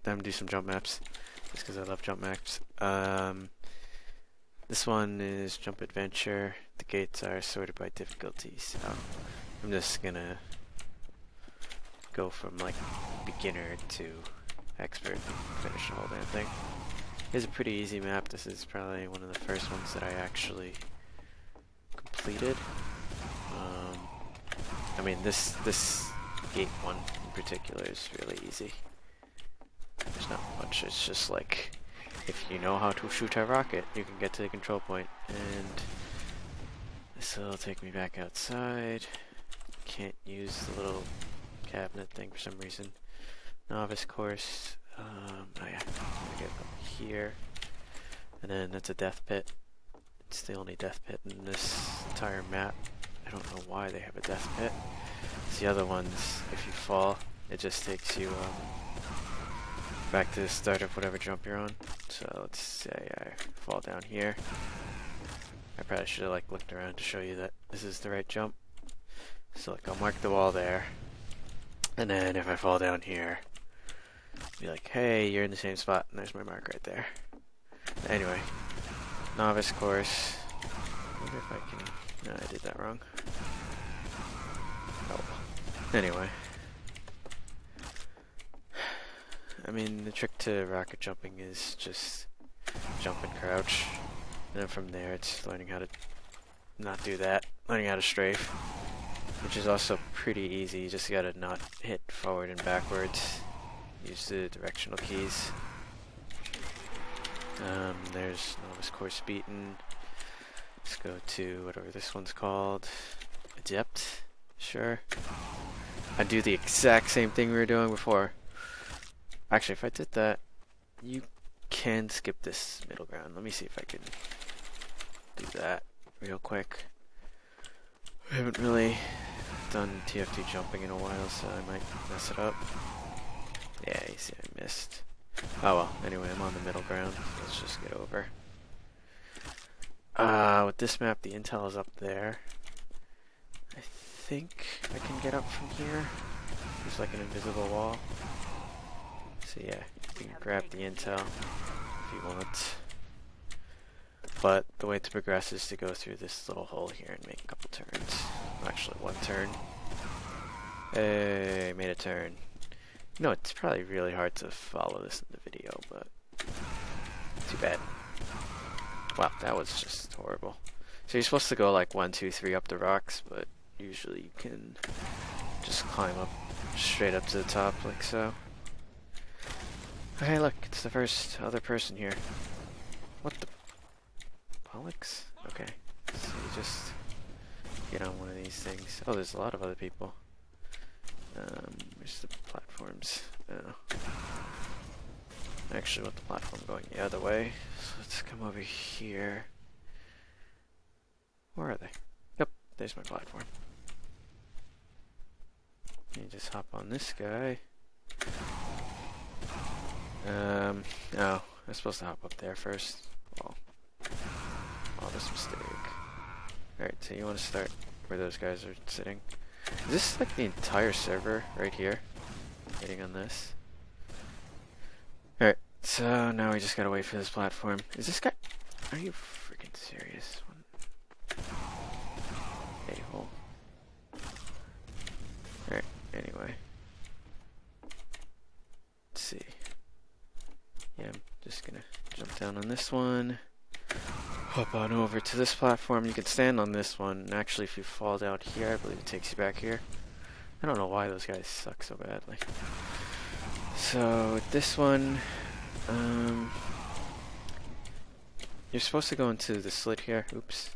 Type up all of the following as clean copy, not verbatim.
them do some jump maps, just because I love jump maps. This one is Jump Adventure. The gates are sorted by difficulty, so I'm just gonna go from like beginner to expert and finish the whole damn thing. It's a pretty easy map. This is probably one of the first ones that I actually completed. I mean, this gate one in particular is really easy. There's not much. It's just like, if you know how to shoot a rocket, you can get to the control point. And this will take me back outside. Can't use the little cabinet thing for some reason. Novice course. I have to get up here. And then that's a death pit. It's the only death pit in this entire map. I don't know why they have a death pit. The other ones, if you fall, it just takes you back to the start of whatever jump you're on. So let's say I fall down here. I probably should have like looked around to show you that this is the right jump. So like I'll mark the wall there, and then if I fall down here, be like, hey, you're in the same spot, and there's my mark right there. Anyway, novice course. I wonder if I can. No, I did that wrong. Oh well. Anyway. I mean, the trick to rocket jumping is just jump and crouch. And then from there, it's learning how to not do that. Learning how to strafe. Which is also pretty easy. You just gotta not hit forward and backwards. Use the directional keys. There's novice course beaten. Let's go to whatever this one's called. Adept? Sure. I do the exact same thing we were doing before. Actually, if I did that, you can skip this middle ground. Let me see if I can do that real quick. I haven't really done TF2 jumping in a while, so I might mess it up. Yeah, you see I missed. Oh well, anyway, I'm on the middle ground. Let's just get over. With this map, the intel is up there. I think I can get up from here. There's like an invisible wall. So yeah, you can grab the intel if you want. But the way to progress is to go through this little hole here and make a couple turns. Actually, one turn. Hey, made a turn. You know, it's probably really hard to follow this in the video, but too bad. Wow, that was just horrible. So you're supposed to go like 1, 2, 3 up the rocks, but usually you can just climb up straight up to the top like so. Okay, look, it's the first other person here. What the bollocks? Okay, so you just get on one of these things. Oh, there's a lot of other people. Where's the platforms? Oh. I actually want the platform going the other way, so let's come over here. Where are they? Yep, there's my platform. You just hop on this guy. Oh, I'm supposed to hop up there first. Well, oh, this mistake. Alright, so you want to start where those guys are sitting. Is this like the entire server right here? Waiting on this. Alright, so now we just gotta wait for this platform. Is this guy... Are you freaking serious? A-hole. Alright, anyway. Let's see. Yeah, I'm just gonna jump down on this one. Hop on over to this platform. You can stand on this one, and actually if you fall down here, I believe it takes you back here. I don't know why those guys suck so badly. So, with this one, you're supposed to go into the slit here. Oops.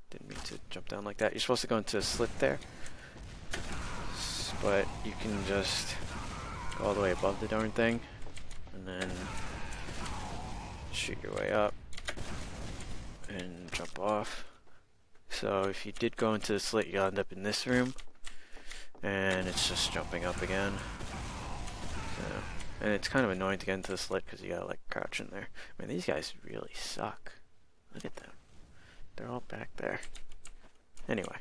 Didn't mean to jump down like that. You're supposed to go into a slit there. But you can just go all the way above the darn thing. And then shoot your way up. And jump off. So if you did go into the slit, you'll end up in this room. And it's just jumping up again. So, and it's kind of annoying to get into the slit because you gotta like crouch in there. I mean, these guys really suck. Look at them. They're all back there. Anyway.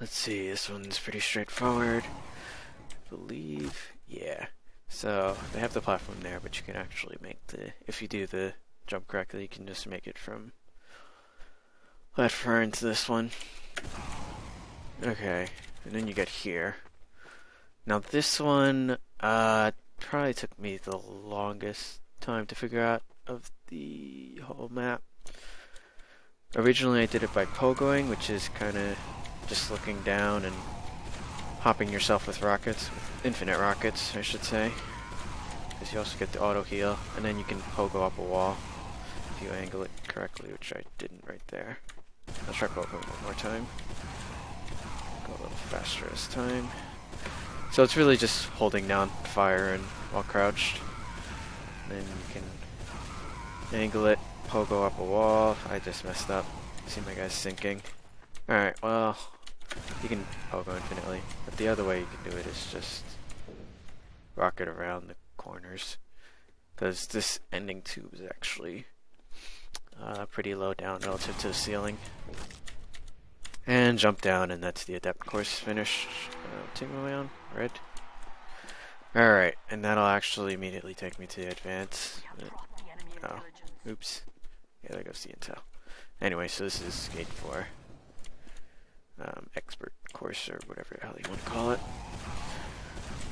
Let's see, this one's pretty straightforward. believe, yeah. So they have the platform there, but you can actually make the, if you do the jump correctly, you can just make it from that far into this one. Okay, and then you get here. Now this one, probably took me the longest time to figure out of the whole map. Originally I did it by pogoing, which is kind of just looking down and hopping yourself with rockets, with infinite rockets, I should say. Because you also get the auto heal, and then you can pogo up a wall if you angle it correctly, which I didn't right there. I'll try pogoing one more time. Go a little faster this time. So it's really just holding down fire and while crouched. And then you can angle it, pogo up a wall. I just messed up. See my guy's sinking. Alright, well, you can pogo infinitely. But the other way you can do it is just rocket around the corners. Because this ending tube is actually pretty low down relative to the ceiling. And jump down, and that's the adept course finished. Take my way on, red. Alright, and that'll actually immediately take me to the advance. Oh, oops. Yeah, there goes the intel. Anyway, so this is gate 4. Expert course, or whatever the hell you want to call it.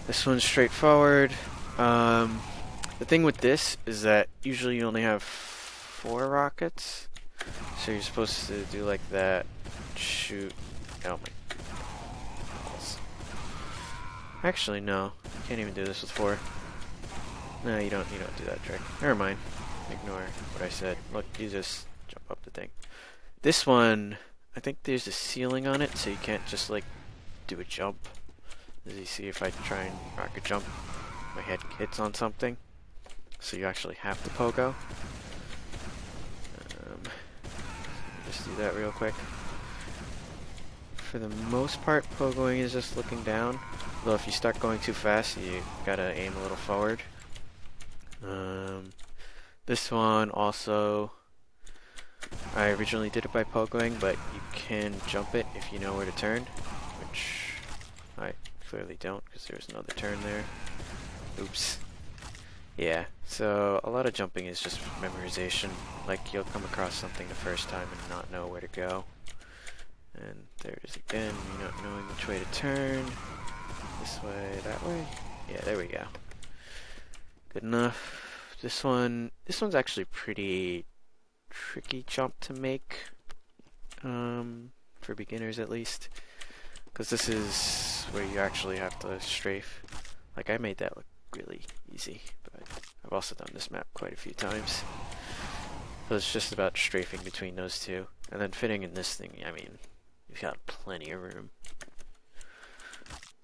This one's straightforward. The thing with this is that usually you only have 4 rockets. So you're supposed to do like that. Shoot. Oh my. Actually, no. You can't even do this with 4. No, you don't do that trick. Never mind. Ignore what I said. Look, you just jump up the thing. This one, I think there's a ceiling on it, so you can't just like do a jump. As you see, if I try and rocket jump, my head hits on something. So you actually have to pogo. Just do that real quick. For the most part, pogoing is just looking down. Though if you start going too fast, you gotta aim a little forward. This one also, I originally did it by pogoing, but you can jump it if you know where to turn, which I clearly don't because there's another turn there. Oops. Yeah, so a lot of jumping is just memorization. Like, you'll come across something the first time and not know where to go. And there it is again, me not knowing which way to turn. This way, that way? Yeah, there we go. Good enough. This one's actually pretty tricky jump to make. For beginners at least. Because this is where you actually have to strafe. Like, I made that look really easy, but I've also done this map quite a few times. So it's just about strafing between those two. And then fitting in this thing, I mean, you've got plenty of room.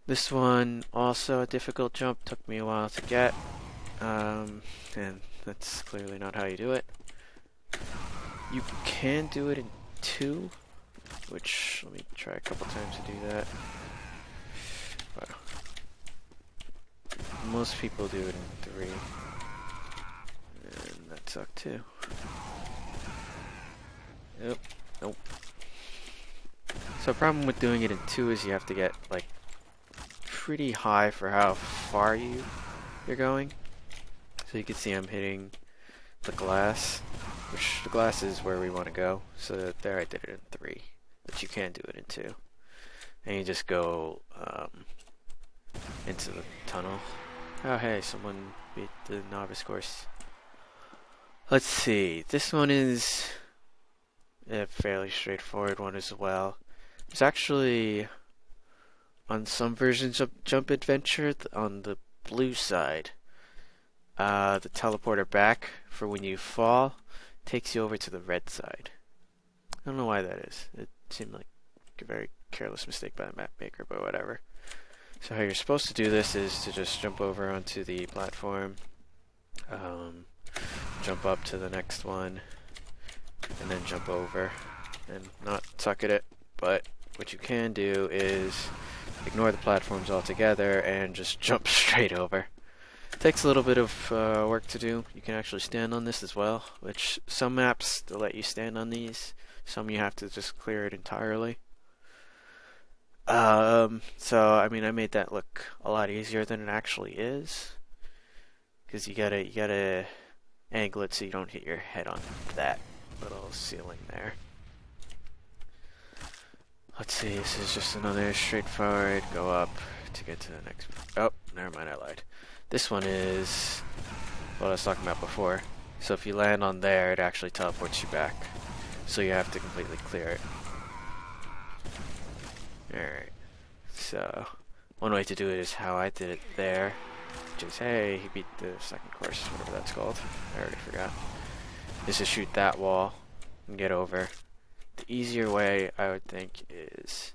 This one, also a difficult jump, took me a while to get. And that's clearly not how you do it. You can do it in 2, which, let me try a couple times to do that. Wow. Most people do it in 3. And that sucked too. Nope. Nope. So the problem with doing it in 2 is you have to get, like, pretty high for how far you're going. So you can see I'm hitting the glass, which the glass is where we want to go. So there I did it in 3, but you can do it in 2. And you just go into the tunnel. Oh hey, someone beat the novice course. Let's see, this one is a fairly straightforward one as well. It's actually, on some versions of Jump Adventure, on the blue side, the teleporter back for when you fall takes you over to the red side. I don't know why that is. It seemed like a very careless mistake by the map maker, but whatever. So how you're supposed to do this is to just jump over onto the platform, jump up to the next one, and then jump over, and not suck at it. But what you can do is ignore the platforms altogether and just jump straight over. It takes a little bit of work to do. You can actually stand on this as well, which some maps they'll let you stand on these. Some you have to just clear it entirely. So I mean, I made that look a lot easier than it actually is, because you gotta angle it so you don't hit your head on that little ceiling there. Let's see, this is just another straightforward go up to get to the next. Oh, never mind, I lied. This one is what I was talking about before. So if you land on there, it actually teleports you back. So you have to completely clear it. Alright. So, one way to do it is how I did it there. Which is, hey, he beat the second course, whatever that's called. I already forgot. Is to shoot that wall and get over. The easier way, I would think, is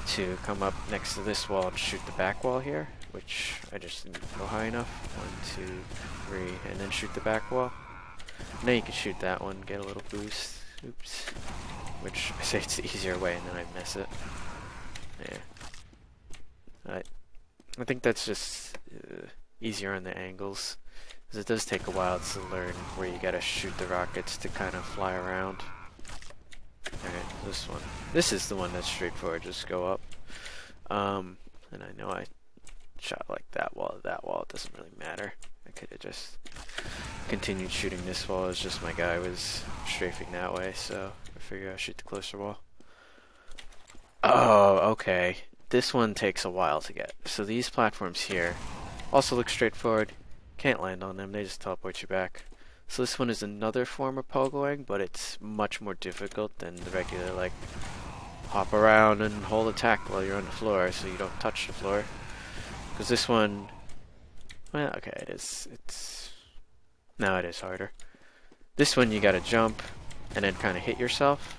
to come up next to this wall and shoot the back wall here, which I just didn't go high enough. 1, 2, 3, and then shoot the back wall. Now you can shoot that one, get a little boost. Oops. Which I say it's the easier way, and then I miss it. Yeah. I think that's just easier on the angles, because it does take a while to learn where you gotta shoot the rockets to kind of fly around. Alright, this one. This is the one that's straightforward, just go up. And I know I shot like that wall, it doesn't really matter. I could have just continued shooting this wall, it's just my guy was strafing that way, so I figured I'd shoot the closer wall. Oh, okay. This one takes a while to get. So these platforms here also look straightforward. Can't land on them, they just teleport you back. So this one is another form of pogoing, but it's much more difficult than the regular, like, hop around and hold attack while you're on the floor so you don't touch the floor. Because this one, well, okay, it is harder. This one you gotta jump and then kind of hit yourself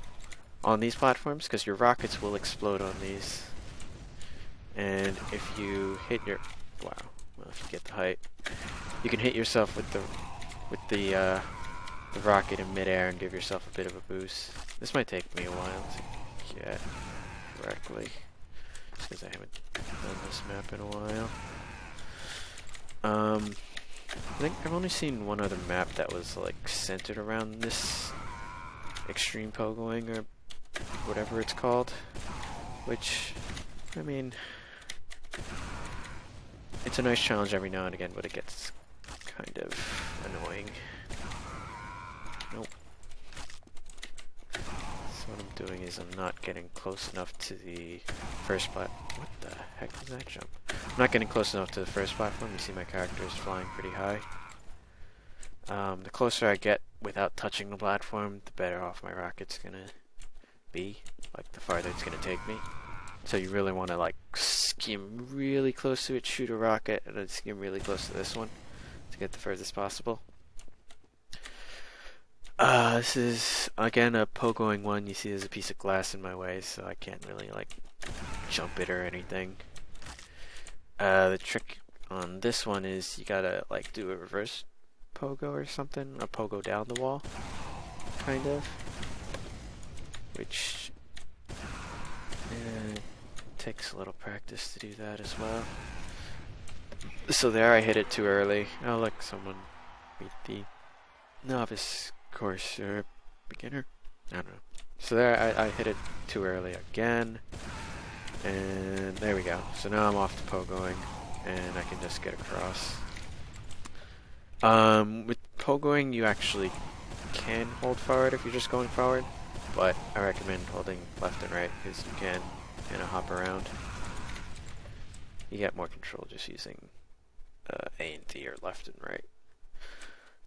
on these platforms, because your rockets will explode on these. And if you hit your, wow, well, if you get the height, you can hit yourself with the rocket in midair and give yourself a bit of a boost. This might take me a while to get correctly, just because I haven't done this map in a while. I think I've only seen one other map that was like centered around this extreme pogoing or whatever it's called, which, I mean, it's a nice challenge every now and again, but it gets kind of annoying. Nope. So what I'm doing is I'm not getting close enough to the first what the heck was that jump? I'm not getting close enough to the first platform. You see my character is flying pretty high. The closer I get without touching the platform, the better off my rocket's gonna be. Like, the farther it's gonna take me. So you really want to, like, skim really close to it, shoot a rocket, and then skim really close to this one to get the furthest possible. This is, again, a pogoing one. You see there's a piece of glass in my way, so I can't really, like, jump it or anything. The trick on this one is you gotta, like, do a reverse pogo or something, a pogo down the wall, kind of, which takes a little practice to do that as well. So there, I hit it too early. Oh look, someone beat the novice course or beginner, I don't know. So there, I hit it too early again, and there we go. So now I'm off the pogoing, and I can just get across. With pogoing, you actually can hold forward if you're just going forward, but I recommend holding left and right because you can kind of hop around. You get more control just using A and D or left and right.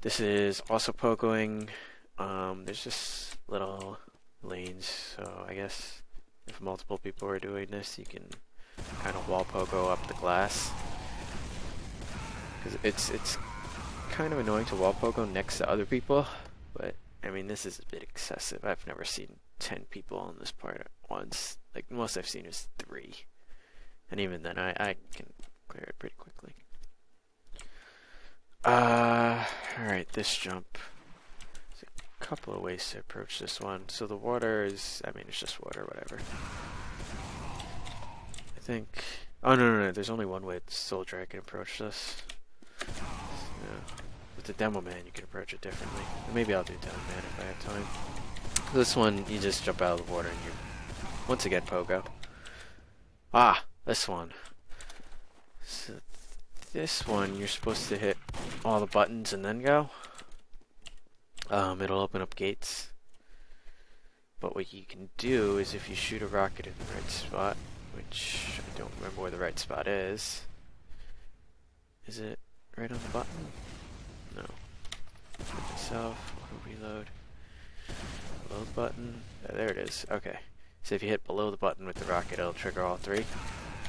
This is also pogoing. There's just little lanes, so I guess if multiple people are doing this, you can kind of wall pogo up the glass. Because it's kind of annoying to wall pogo next to other people, but I mean, this is a bit excessive. I've never seen 10 people on this part at once. Like, most I've seen is 3. And even then, I can clear it pretty quickly. Alright, this jump. There's a couple of ways to approach this one. So the water is, I mean, it's just water, whatever. I think, oh no, there's only one way the soldier I can approach this. With the demo man, you can approach it differently. And maybe I'll do demo man if I have time. This one, you just jump out of the water and you, once again, pogo. Ah, this one. So this one, you're supposed to hit all the buttons and then go. It'll open up gates. But what you can do is if you shoot a rocket in the right spot, which I don't remember where the right spot is. Is it right on the button? No. Hit myself, auto reload. Below the button. There it is. Okay. So if you hit below the button with the rocket, it'll trigger all three.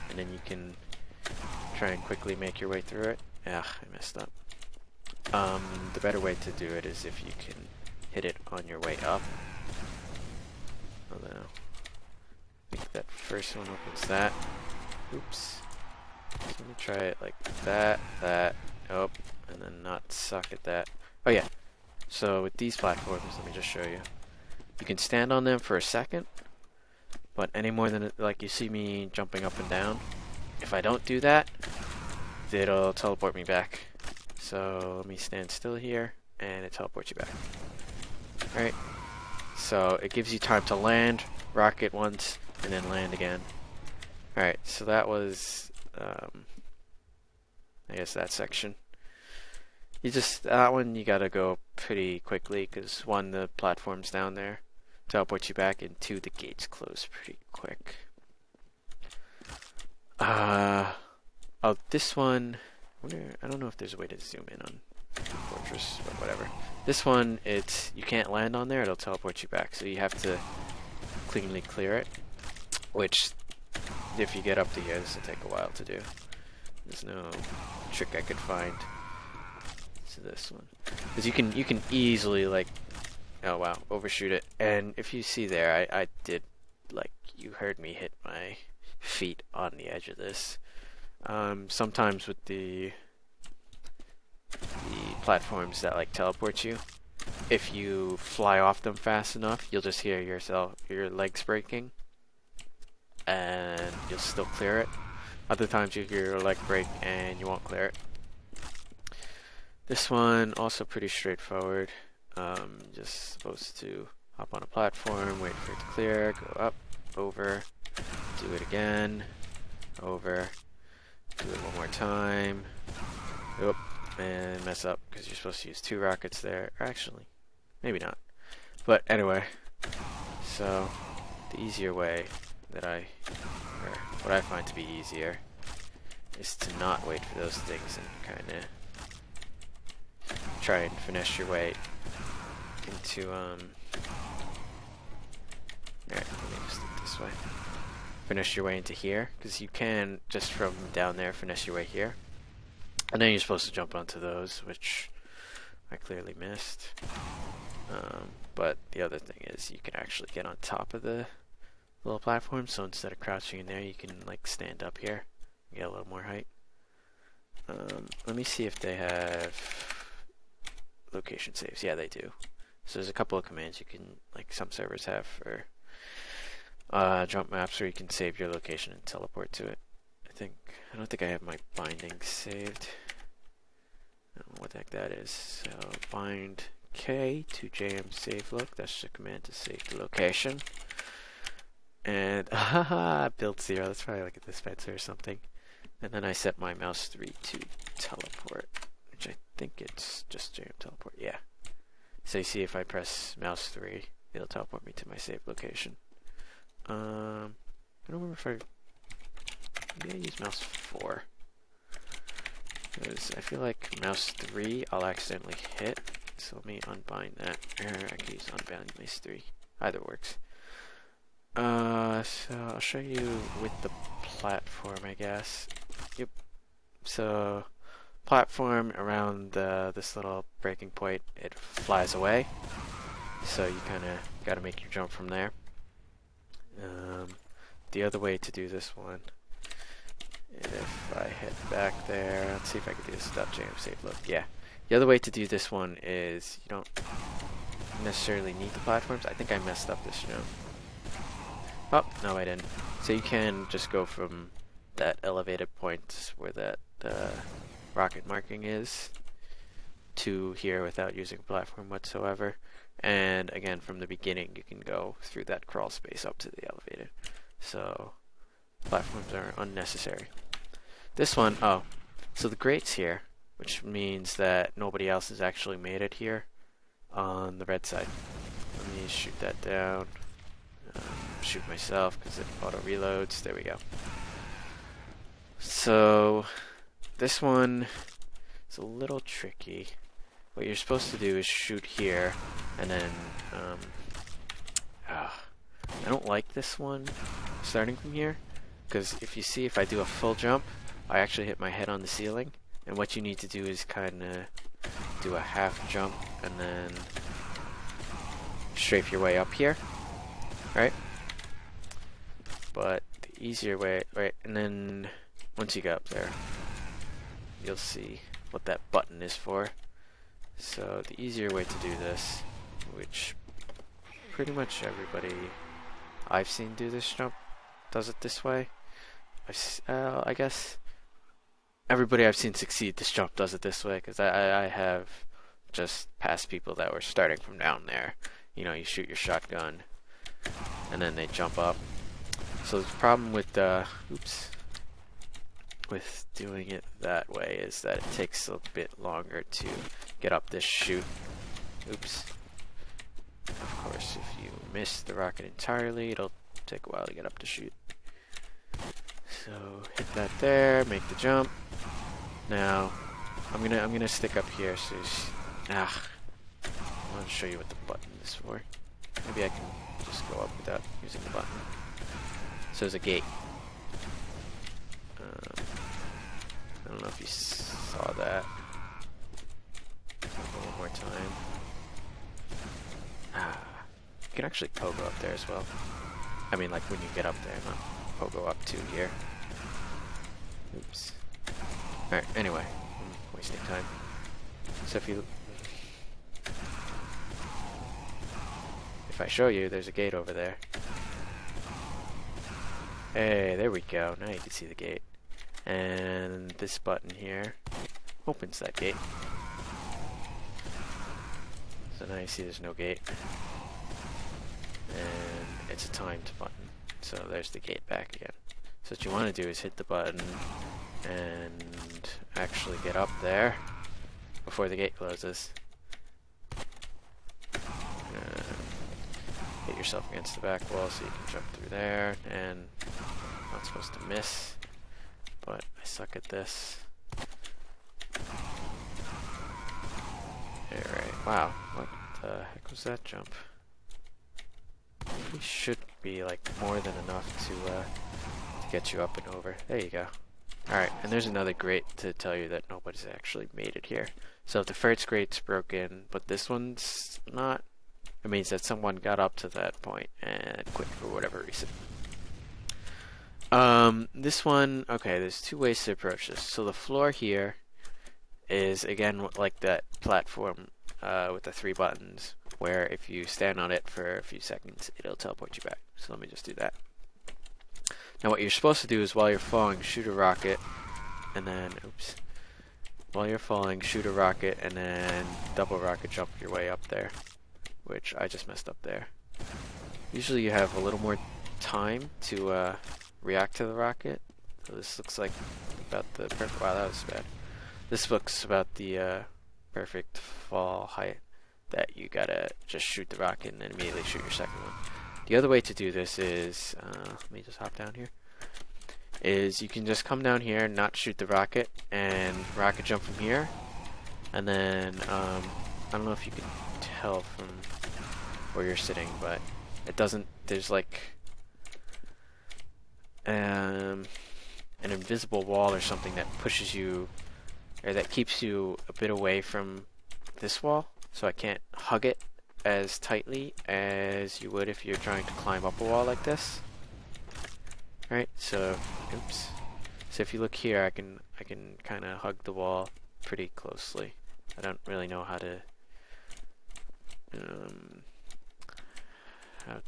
And then you can try and quickly make your way through it. Ah, I messed up. The better way to do it is if you can hit it on your way up. Although, I think that first one opens that. Oops. So let me try it like that, oh, and then not suck at that. Oh yeah. So with these platforms, let me just show you. You can stand on them for a second, but any more than, like you see me jumping up and down, if I don't do that, it'll teleport me back. So let me stand still here, and it teleports you back. Alright, so it gives you time to land, rocket once, and then land again. Alright, so that was, I guess that section. That one you gotta go pretty quickly, because one, the platform's down there, teleport you back, and two, the gates close pretty quick. Oh, this one, I don't know if there's a way to zoom in on Fortress, but whatever. This one, you can't land on there, it'll teleport you back, so you have to cleanly clear it, which, if you get up to here, this will take a while to do. There's no trick I could find to this one, because you can easily, like, oh wow, overshoot it. And if you see there, I did, like, you heard me hit my feet on the edge of this. Sometimes with the platforms that like teleport you, if you fly off them fast enough, you'll just hear your legs breaking, and you'll still clear it. Other times you hear your leg break and you won't clear it. This one also pretty straightforward. Just supposed to hop on a platform, wait for it to clear, go up, over, do it again, over, do it one more time, oop, and mess up because you're supposed to use two rockets there. Or actually, maybe not. But anyway, so the easier way that what I find to be easier is to not wait for those things and kind of try and finesse your way into alright, let me just do it this way. Finesse your way into here, because you can just from down there finesse your way here, and then you're supposed to jump onto those, which I clearly missed. But the other thing is you can actually get on top of the little platform, so instead of crouching in there, you can like stand up here and get a little more height. Let me see if they have location saves. Yeah, they do. So there's a couple of commands you can, like some servers have for jump maps, where you can save your location and teleport to it. I don't think I have my bindings saved. I don't know what the heck that is. So bind K to JM save look. That's the command to save the location. And build 0. That's probably like a dispenser or something. And then I set my mouse 3 to teleport, which I think it's just JM teleport. Yeah. So you see, if I press mouse 3, it'll teleport me to my saved location. I don't remember if maybe I use mouse 4. Because I feel like mouse 3 I'll accidentally hit. So let me unbind that. I can use unbind mouse 3. Either works. So I'll show you with the platform, I guess. Yep. So platform around this little breaking point, it flies away. So you kind of got to make your jump from there. The other way to do this one, if I head back there, let's see if I can do this without jam save look. Yeah. The other way to do this one is you don't necessarily need the platforms. I think I messed up this jump. Oh, no I didn't. So you can just go from that elevated point where that rocket marking is to here without using a platform whatsoever. And again, from the beginning you can go through that crawl space up to the elevator. So Platforms are unnecessary. This one, oh, so the grate's here, which means that nobody else has actually made it here on the red side. Let me shoot that down. Shoot myself because it auto reloads. There we go. So this one is a little tricky. What you're supposed to do is shoot here, and then I don't like this one starting from here, because if you see, if I do a full jump, I actually hit my head on the ceiling, and what you need to do is kind of do a half jump and then strafe your way up here, right? But the easier way, right, and then once you get up there, you'll see what that button is for. So the easier way to do this, which pretty much everybody I've seen do this jump does it this way. I guess everybody I've seen succeed this jump does it this way, because I have just passed people that were starting from down there. You know, you shoot your shotgun and then they jump up. So the problem with with doing it that way is that it takes a bit longer to get up this chute. Oops. Of course, if you miss the rocket entirely, it'll take a while to get up the chute. So hit that there, make the jump. Now I'm gonna stick up here. So I want to show you what the button is for. Maybe I can just go up without using the button. So there's a gate. I don't know if you saw that. One more time. You can actually pogo up there as well. I mean, like when you get up there, not pogo up to here. Oops. Alright, anyway, I'm wasting time. So if I show you, there's a gate over there. Hey, there we go. Now you can see the gate. And this button here opens that gate. So now you see there's no gate. And it's a timed button. So there's the gate back again. So what you want to do is hit the button and actually get up there before the gate closes. And hit yourself against the back wall so you can jump through there. And I'm not supposed to miss, but I suck at this. Alright, wow, what the heck was that jump? It should be like more than enough to get you up and over. There you go. Alright, and there's another grate to tell you that nobody's actually made it here. So if the first grate's broken, but this one's not, it means that someone got up to that point and quit for whatever reason. This one, okay, there's two ways to approach this. So the floor here is, again, like that platform with the 3 buttons, where if you stand on it for a few seconds, it'll teleport you back. So let me just do that. Now what you're supposed to do is, while you're falling, shoot a rocket, and then, oops, while you're falling, shoot a rocket, and then double rocket jump your way up there, which I just messed up there. Usually you have a little more time to react to the rocket. So this looks like about the perfect, wow, that was bad. This looks about the perfect fall height, that you gotta just shoot the rocket and then immediately shoot your second one. The other way to do this is, let me just hop down here, is you can just come down here and not shoot the rocket and rocket jump from here, and then I don't know if you can tell from where you're sitting, but it doesn't, there's like an invisible wall or something that pushes you, or that keeps you a bit away from this wall, so I can't hug it as tightly as you would if you're trying to climb up a wall like this. Right, so oops. So if you look here, I can kind of hug the wall pretty closely. I don't really know how to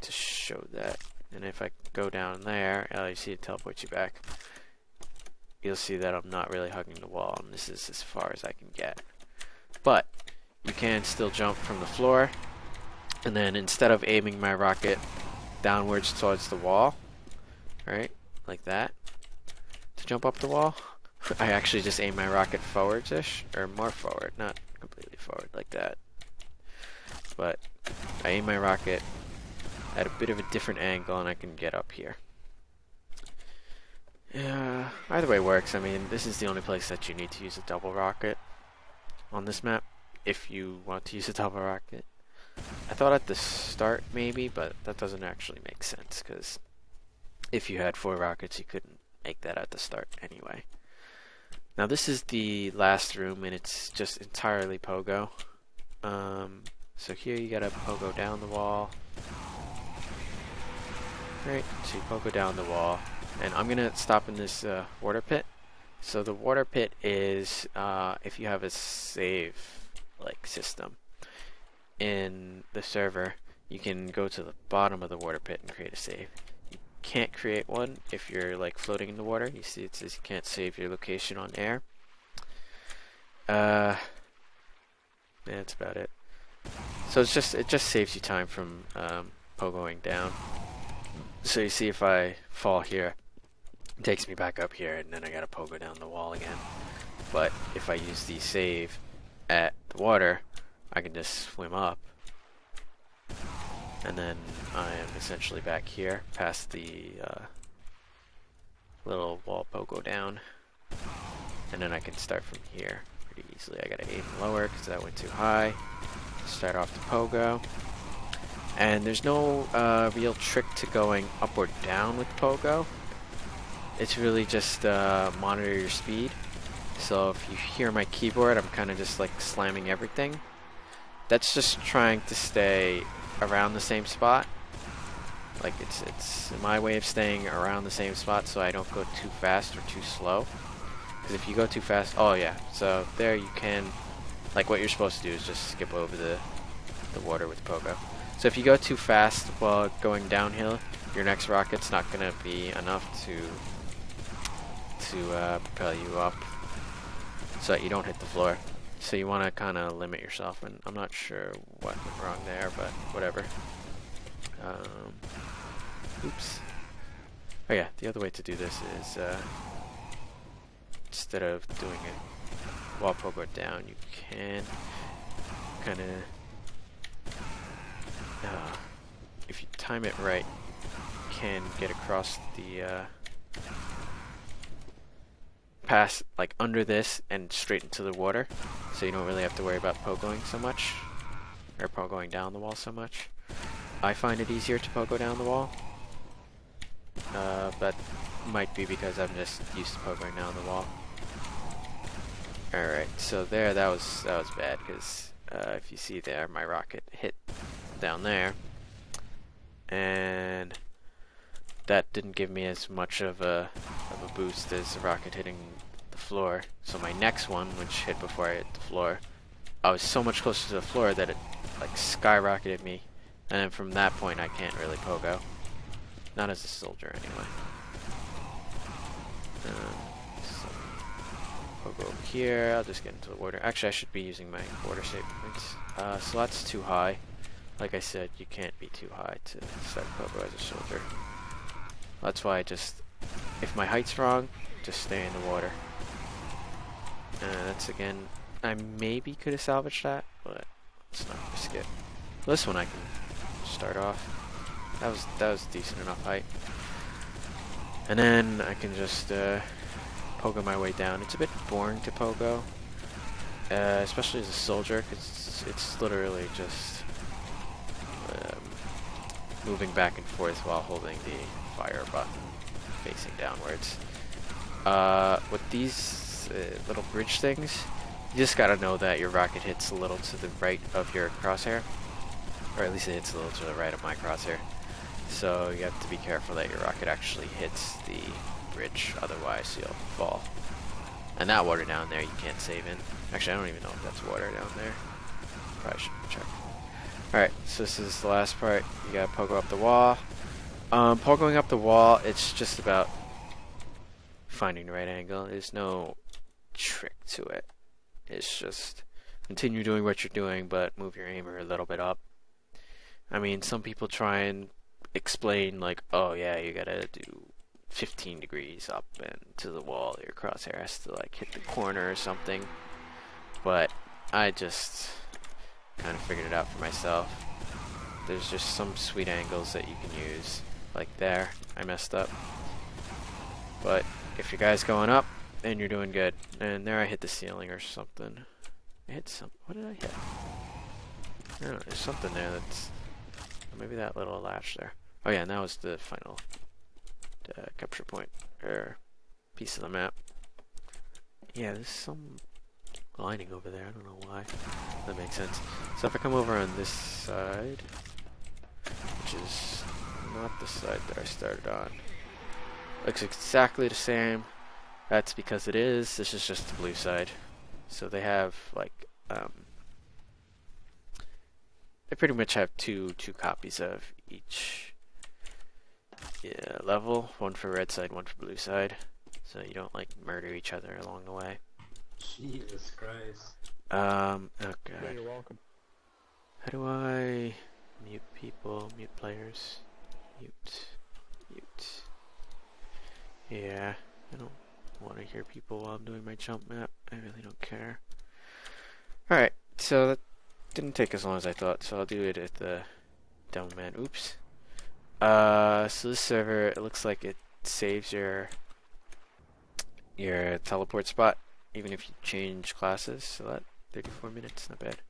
show that. And if I go down there, you see it teleports you back. You'll see that I'm not really hugging the wall, and this is as far as I can get. But you can still jump from the floor, and then instead of aiming my rocket downwards towards the wall, right, like that to jump up the wall. I actually just aim my rocket forwards-ish, or more forward, not completely forward like that. But I aim my rocket at a bit of a different angle and I can get up here. Yeah, either way works. I mean, this is the only place that you need to use a double rocket on this map, if you want to use a double rocket. I thought at the start maybe, but that doesn't actually make sense, because if you had 4 rockets you couldn't make that at the start anyway. Now this is the last room and it's just entirely pogo. So here you gotta pogo down the wall. Right, so you pogo down the wall. And I'm gonna stop in this water pit. So the water pit is if you have a save like system in the server, you can go to the bottom of the water pit and create a save. You can't create one if you're like floating in the water. You see it says you can't save your location on air. Yeah, that's about it. So it just saves you time from pogoing down. So you see if I fall here, it takes me back up here and then I gotta pogo down the wall again. But if I use the save at the water, I can just swim up. And then I am essentially back here, past the little wall pogo down. And then I can start from here pretty easily. I gotta aim lower because that went too high. Start off the pogo. And there's no real trick to going up or down with pogo. It's really just monitor your speed. So if you hear my keyboard, I'm kind of just like slamming everything. That's just trying to stay around the same spot. Like it's my way of staying around the same spot so I don't go too fast or too slow. Because if you go too fast, oh yeah, so there you can, like what you're supposed to do is just skip over the water with pogo. So if you go too fast while going downhill, your next rocket's not going to be enough to propel you up so that you don't hit the floor. So you want to kind of limit yourself, and I'm not sure what went wrong there, but whatever. Oops. Oh yeah, the other way to do this is instead of doing it while pogo down, you can kind of if you time it right, you can get across the pass like under this and straight into the water, so you don't really have to worry about pogoing so much, or pogoing down the wall so much. I find it easier to pogo down the wall, but might be because I'm just used to pogoing down the wall. Alright, so there, that was bad, because if you see there, my rocket hit down there, and that didn't give me as much of a boost as the rocket hitting the floor. So my next one, which hit before I hit the floor, I was so much closer to the floor that it like skyrocketed me, and then from that point I can't really pogo. Not as a soldier anyway. So pogo over here, I'll just get into the water. Actually I should be using my water save points. So that's too high. Like I said, you can't be too high to start pogo as a soldier. That's why I just, if my height's wrong, just stay in the water. That's again, I maybe could have salvaged that, but let's not risk it. This one I can start off. That was decent enough height. And then I can just pogo my way down. It's a bit boring to pogo, especially as a soldier, because it's literally just moving back and forth while holding the fire button facing downwards. With these little bridge things, you just gotta know that your rocket hits a little to the right of your crosshair, or at least it hits a little to the right of my crosshair. So you have to be careful that your rocket actually hits the bridge, otherwise you'll fall. And that water down there you can't save in. Actually, I don't even know if that's water down there. Probably should check. Alright, so this is the last part. You gotta pogo up the wall. Pogoing up the wall, it's just about finding the right angle. There's no trick to it. It's just continue doing what you're doing, but move your aimer a little bit up. I mean, some people try and explain like, oh yeah, you gotta do 15 degrees up and to the wall. Your crosshair has to like hit the corner or something. But I just kind of figured it out for myself. There's just some sweet angles that you can use. Like there, I messed up. But if your guy's going up, then you're doing good. And there I hit the ceiling or something. I hit some, what did I hit? I don't know, there's something there that's, maybe that little latch there. Oh yeah, and that was the final capture point, or piece of the map. Yeah, there's some lining over there, I don't know why. That makes sense. So if I come over on this side, which is not the side that I started on, looks exactly the same. That's because it is. This is just the blue side. So they have like they pretty much have two copies of each level. One for red side, one for blue side. So you don't like murder each other along the way. Jesus Christ. Oh god. Yeah, you're welcome. How do I mute people, mute players? Mute. Yeah, I don't want to hear people while I'm doing my jump map. I really don't care. Alright, so that didn't take as long as I thought, so I'll do it at the demo man. Oops. So this server, it looks like it saves your teleport spot, even if you change classes. So that 34 minutes, not bad.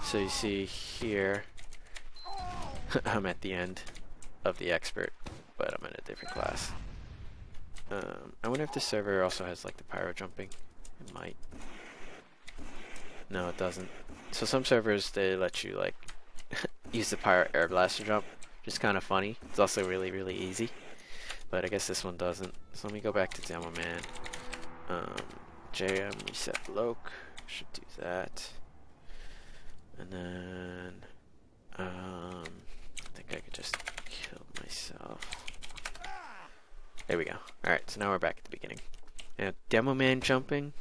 So you see here, I'm at the end of the expert, but I'm in a different class. I wonder if this server also has like the pyro jumping. It might. No, it doesn't. So some servers, they let you like use the pyro air blaster jump, which is kind of funny. It's also really, really easy. But I guess this one doesn't. So let me go back to demo man. JM reset loc. Should do that. And then I think I could just kill myself. There we go. Alright, so now we're back at the beginning. Now, demo man jumping.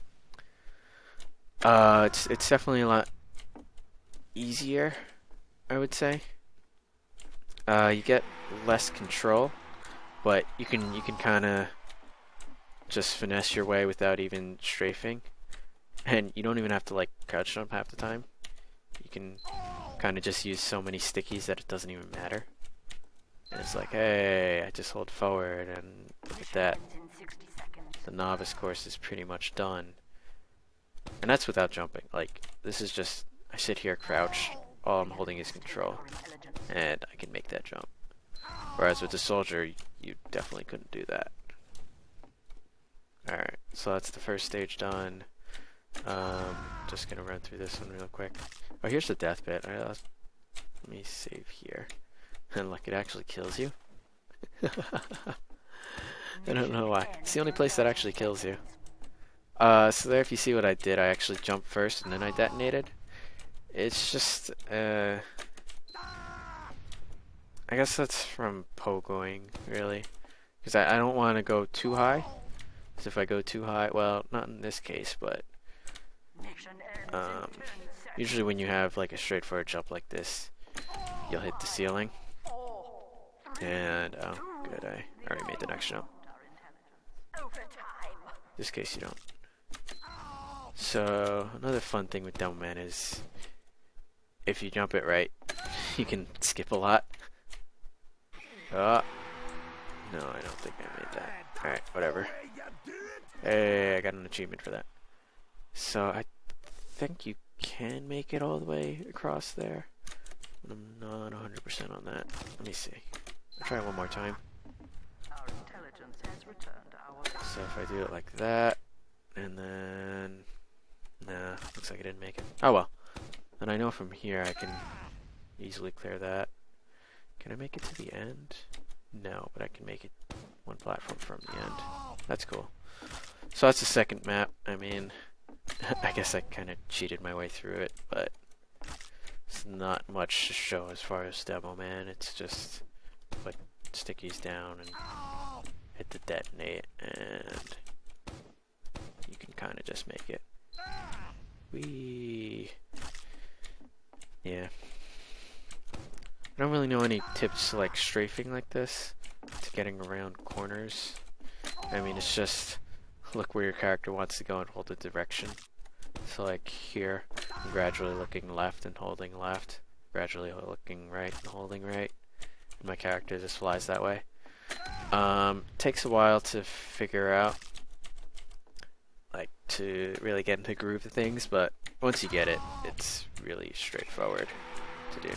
It's definitely a lot easier, I would say. You get less control, but you can kind of just finesse your way without even strafing, and you don't even have to like crouch jump half the time. You can kind of just use so many stickies that it doesn't even matter. And it's like, hey, I just hold forward, and look at that. The novice course is pretty much done. And that's without jumping. Like, this is just, I sit here crouched, all I'm holding is control, and I can make that jump. Whereas with the soldier, you definitely couldn't do that. Alright, so that's the first stage done. Just gonna run through this one real quick. Oh, here's the death bit. Alright, let me save here. And look, it actually kills you. I don't know why. It's the only place that actually kills you. So there, if you see what I did, I actually jumped first and then I detonated. It's just, I guess that's from pogoing, really. Because I don't want to go too high. Because if I go too high, well, not in this case, but usually when you have like a straightforward jump like this, you'll hit the ceiling. And, oh, good, I already made the next jump. This case you don't. So, another fun thing with Demo Man is, if you jump it right, you can skip a lot. Oh, no, I don't think I made that. Alright, whatever. Hey, I got an achievement for that. So, I think you can make it all the way across there. But I'm not 100% on that. Let me see. I'll try it one more time. So if I do it like that, and then... Nah, looks like I didn't make it. Oh well. And I know from here I can easily clear that. Can I make it to the end? No, but I can make it one platform from the end. That's cool. So that's the second map. I mean, I guess I kind of cheated my way through it, but it's not much to show as far as Demo Man. It's just put stickies down and hit the detonate, and you can kind of just make it. Yeah. I don't really know any tips to like strafing like this, to getting around corners. I mean, it's just look where your character wants to go and hold the direction. So like here, I'm gradually looking left and holding left, gradually looking right and holding right. And my character just flies that way. Takes a while to figure out, like to really get into the groove of things, but once you get it, it's really straightforward to do.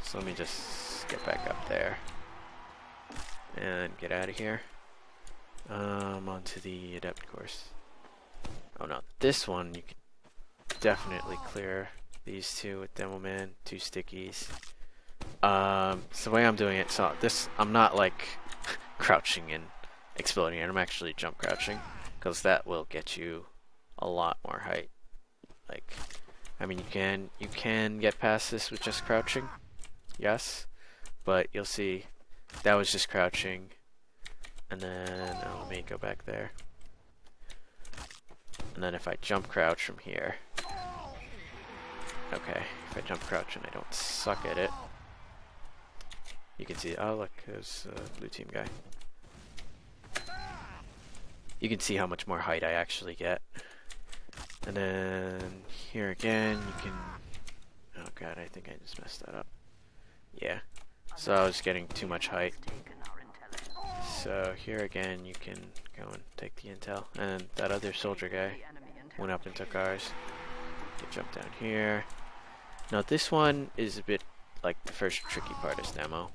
So let me just get back up there and get out of here. Onto the adept course. Oh no, this one you can definitely clear these two with Demo Man, 2 stickies. So the way I'm doing it, so this, I'm not like crouching and exploding it, I'm actually jump crouching, because that will get you a lot more height. Like, I mean, you can get past this with just crouching, yes, but you'll see that was just crouching, and then let me go back there. And then if I jump crouch from here, okay, if I jump crouch and I don't suck at it, you can see, oh look, there's a blue team guy. You can see how much more height I actually get. And then here again, you can, oh god, I think I just messed that up. Yeah, so I was getting too much height. So here again, you can go and take the intel. And that other soldier guy went up and took ours. You jump down here. Now this one is a bit like the first tricky part of demo,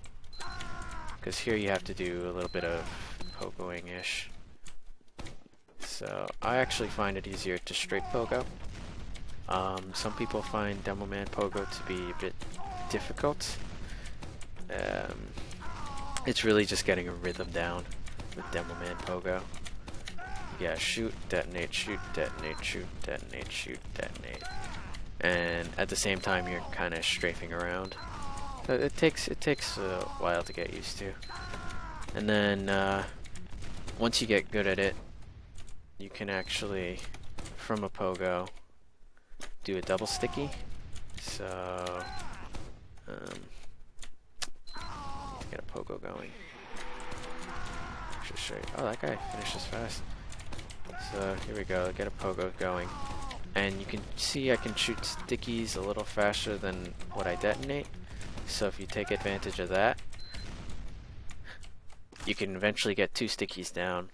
because here you have to do a little bit of pogoing-ish. So I actually find it easier to straight pogo. Some people find Demo Man pogo to be a bit difficult. It's really just getting a rhythm down with Demo Man pogo. You gotta shoot, detonate, shoot, detonate, shoot, detonate, shoot, detonate. And at the same time you're kind of strafing around. So it takes a while to get used to. And then once you get good at it, you can actually, from a pogo, do a double sticky. So get a pogo going. Just show you. Oh, that guy finishes fast. So here we go. Get a pogo going, and you can see I can shoot stickies a little faster than what I detonate. So if you take advantage of that, you can eventually get 2 stickies down,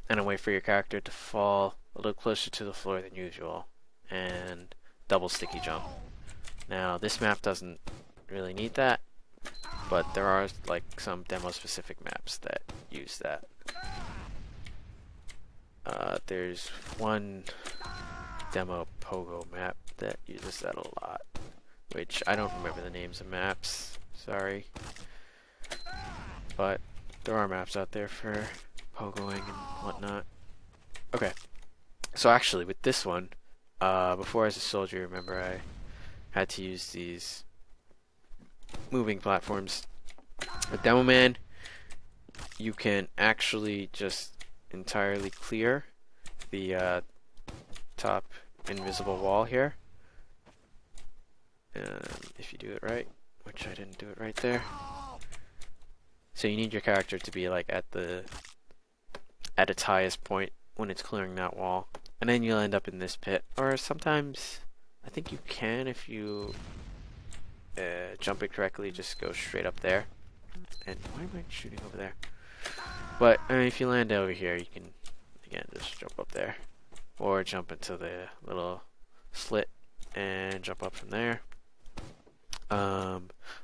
and then wait for your character to fall a little closer to the floor than usual, and double sticky jump. Now this map doesn't really need that, but there are like some demo specific maps that use that. There's one demo pogo map that uses that a lot, which I don't remember the names of maps, sorry. But there are maps out there for pogoing and whatnot. Okay, so actually with this one, before as a soldier, remember I had to use these moving platforms. With Demo Man, you can actually just entirely clear the top invisible wall here. If you do it right, which I didn't do it right there. So you need your character to be like at its highest point when it's clearing that wall, and then you'll end up in this pit. Or sometimes, I think you can, if you jump it correctly, just go straight up there. And why am I shooting over there? But I mean, if you land over here, you can again just jump up there, or jump into the little slit and jump up from there.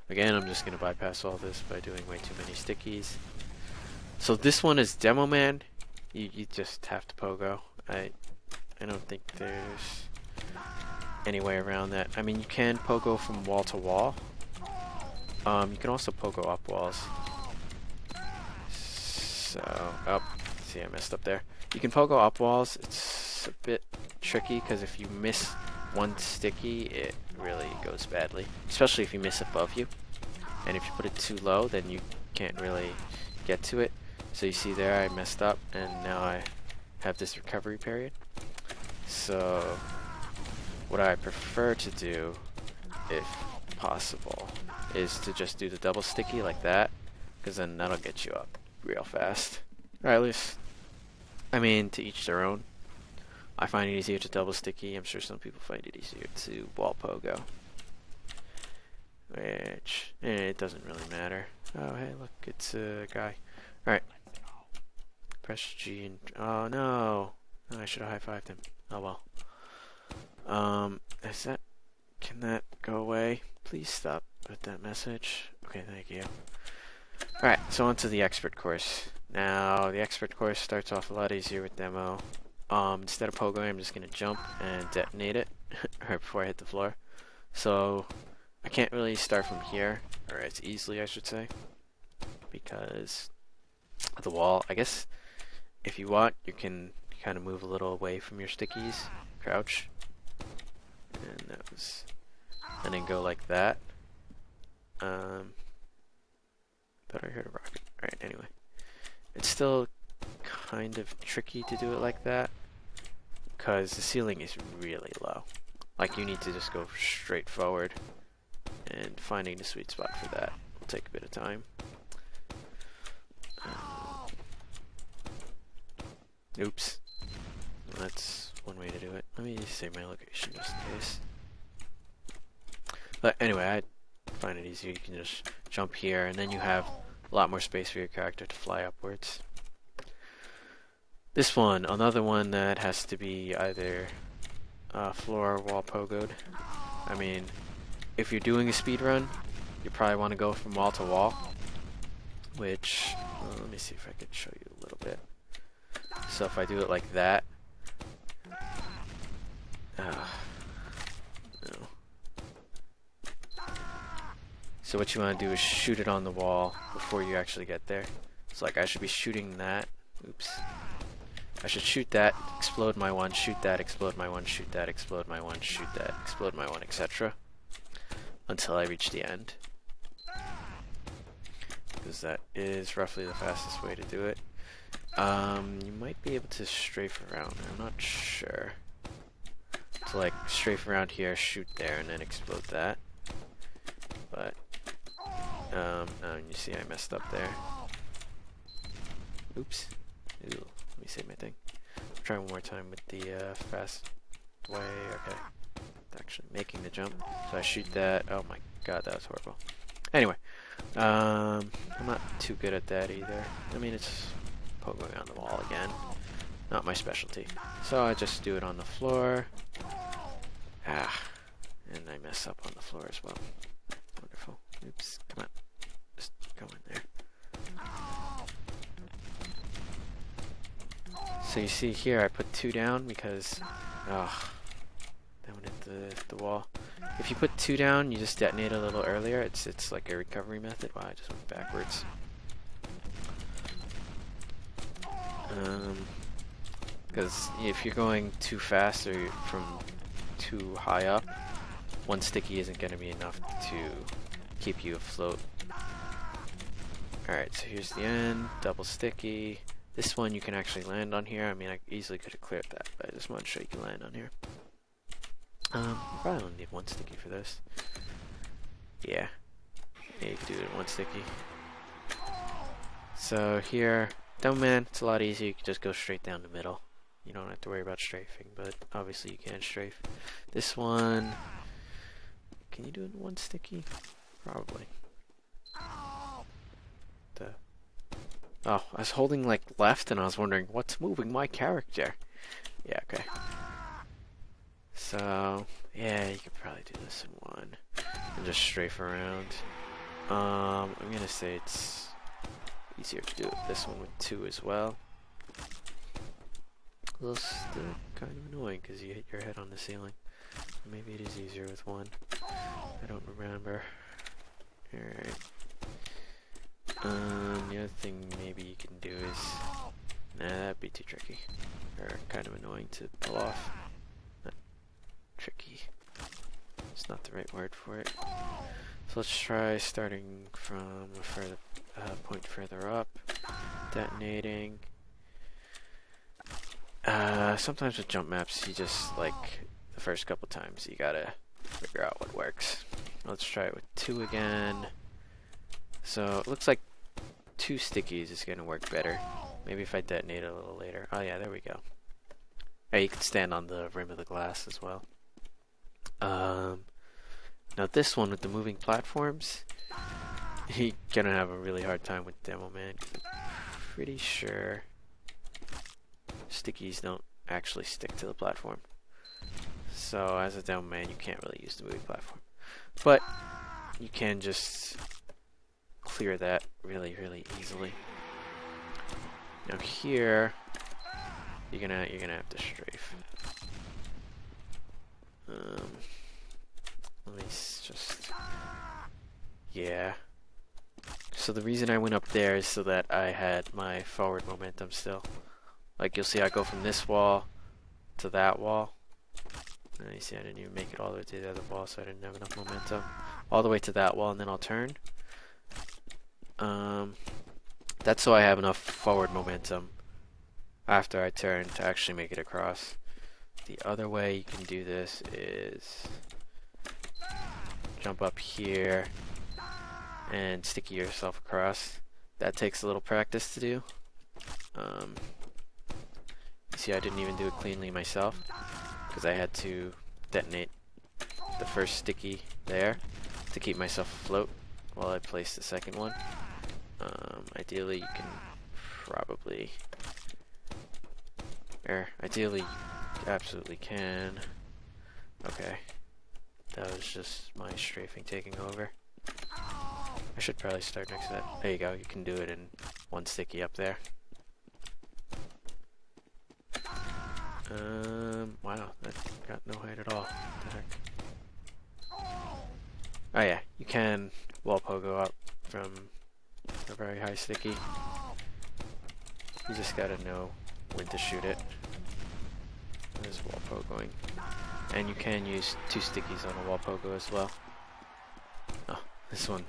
Again, I'm just gonna bypass all this by doing way too many stickies. So this one is Demo Man. You just have to pogo. I don't think there's any way around that. I mean, you can pogo from wall to wall. You can also pogo up walls. So, oh, see, I messed up there. You can pogo up walls. It's a bit tricky because if you miss one sticky, it really goes badly. Especially if you miss above you. And if you put it too low, then you can't really get to it. So you see there, I messed up, and now I have this recovery period. So, what I prefer to do, if possible, is to just do the double sticky like that, because then that'll get you up real fast. Or at least I mean, to each their own. I find it easier to double sticky. I'm sure some people find it easier to wall pogo. Which, it doesn't really matter. Oh, hey, look, it's a guy. Alright. Press G and... Oh, no! Oh, I should have high-fived him. Oh, well. Is that... Can that go away? Please stop with that message. Okay, thank you. Alright, so on to the expert course. Now, the expert course starts off a lot easier with demo. Instead of pogoing, I'm just going to jump and detonate it right before I hit the floor. So, I can't really start from here, or as easily, I should say, because of the wall. I guess if you want, you can kind of move a little away from your stickies, crouch, and then go like that. Thought I heard a rocket. Alright, anyway. It's still kind of tricky to do it like that, because the ceiling is really low. Like, you need to just go straight forward, and finding the sweet spot for that will take a bit of time. Oops. Well, that's one way to do it. Let me save my location just in case. But anyway, I find it easier. You can just jump here, and then you have a lot more space for your character to fly upwards. This one, another one that has to be either floor or wall pogoed. I mean, if you're doing a speed run, you probably want to go from wall to wall, which, let me see if I can show you a little bit. So if I do it like that, no. So what you want to do is shoot it on the wall before you actually get there. So like I should be shooting that. Oops. I should shoot that, explode my one, shoot that, explode my one, shoot that, explode my one, shoot that, explode my one, etc. Until I reach the end. Because that is roughly the fastest way to do it. You might be able to strafe around, I'm not sure. So like strafe around here, shoot there, and then explode that. But, you see I messed up there. Oops. Ooh, let me save my thing. Try one more time with the fast way. Okay. Actually making the jump. So I shoot that. Oh my god, that was horrible. Anyway, I'm not too good at that either. I mean, it's pogoing on the wall again. Not my specialty. So I just do it on the floor. And I mess up on the floor as well. Wonderful. Oops, come on. Just go in there. So you see here, I put 2 down because, that one hit the wall. If you put 2 down, you just detonate a little earlier. It's like a recovery method. Wow, I just went backwards. Because if you're going too fast or from too high up, one sticky isn't going to be enough to keep you afloat. Alright, so here's the end, double sticky. This one you can actually land on here. I mean, I easily could have cleared that, but I just want to show you can land on here. You probably only need 1 sticky for this. Yeah. Yeah, you can do it in 1 sticky. So here, dumb man, it's a lot easier. You can just go straight down the middle. You don't have to worry about strafing, but obviously you can strafe. This one, can you do it in 1 sticky? Probably. Oh, I was holding like left and I was wondering what's moving my character. Yeah, okay. So, yeah, you could probably do this in 1 and just strafe around. I'm gonna say it's easier to do this one with 2 as well. Well, still kind of annoying because you hit your head on the ceiling. Maybe it is easier with 1. I don't remember. Alright. The other thing maybe you can do is... Nah, that'd be too tricky. Or kind of annoying to pull off. Not tricky. It's not the right word for it. So let's try starting from a further point further up. Detonating. Sometimes with jump maps, you just, like, the first couple times, you gotta figure out what works. Let's try it with 2 again. So, it looks like 2 stickies is gonna work better. Maybe if I detonate a little later. Oh yeah, there we go. Yeah, you can stand on the rim of the glass as well. Now this one with the moving platforms, you're gonna have a really hard time with Demo Man. Pretty sure stickies don't actually stick to the platform. So as a Demo Man, you can't really use the moving platform. But you can just clear that really, really easily. Now here, you're gonna have to strafe. Let me just, yeah. So the reason I went up there is so that I had my forward momentum still. Like you'll see, I go from this wall to that wall. And you see, I didn't even make it all the way to the other wall, so I didn't have enough momentum. All the way to that wall, and then I'll turn. That's so I have enough forward momentum after I turn to actually make it across. The other way you can do this is jump up here and sticky yourself across. That takes a little practice to do. You see, I didn't even do it cleanly myself because I had to detonate the first sticky there to keep myself afloat while I place the second one. Ideally, you can probably, or ideally, you absolutely can. Okay, that was just my strafing taking over. I should probably start next to that. There you go, you can do it in one sticky up there. Wow, that got no height at all. What the heck? Oh yeah, you can wall pogo up from a very high sticky. You just gotta know when to shoot it. There's wall pogoing. And you can use 2 stickies on a wall pogo as well. Oh, this one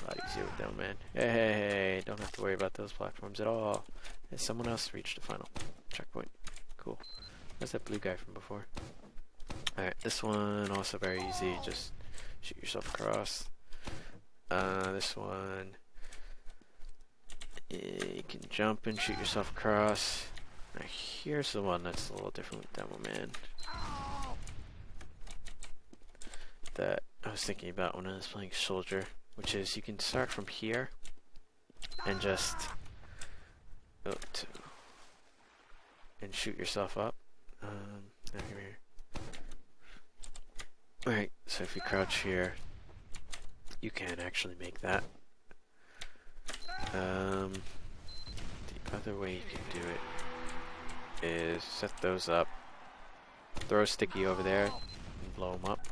a lot easier with Demo Man. Hey, don't have to worry about those platforms at all. Has someone else reached the final checkpoint? Cool. That's that blue guy from before. Alright, this one also very easy. Just shoot yourself across. This one, you can jump and shoot yourself across. Now here's the one that's a little different with Demo Man. That I was thinking about when I was playing Soldier, which is you can start from here and just and shoot yourself up. Now here. Alright, so if you crouch here, you can actually make that. The other way you can do it is set those up, throw a sticky over there, and blow them up.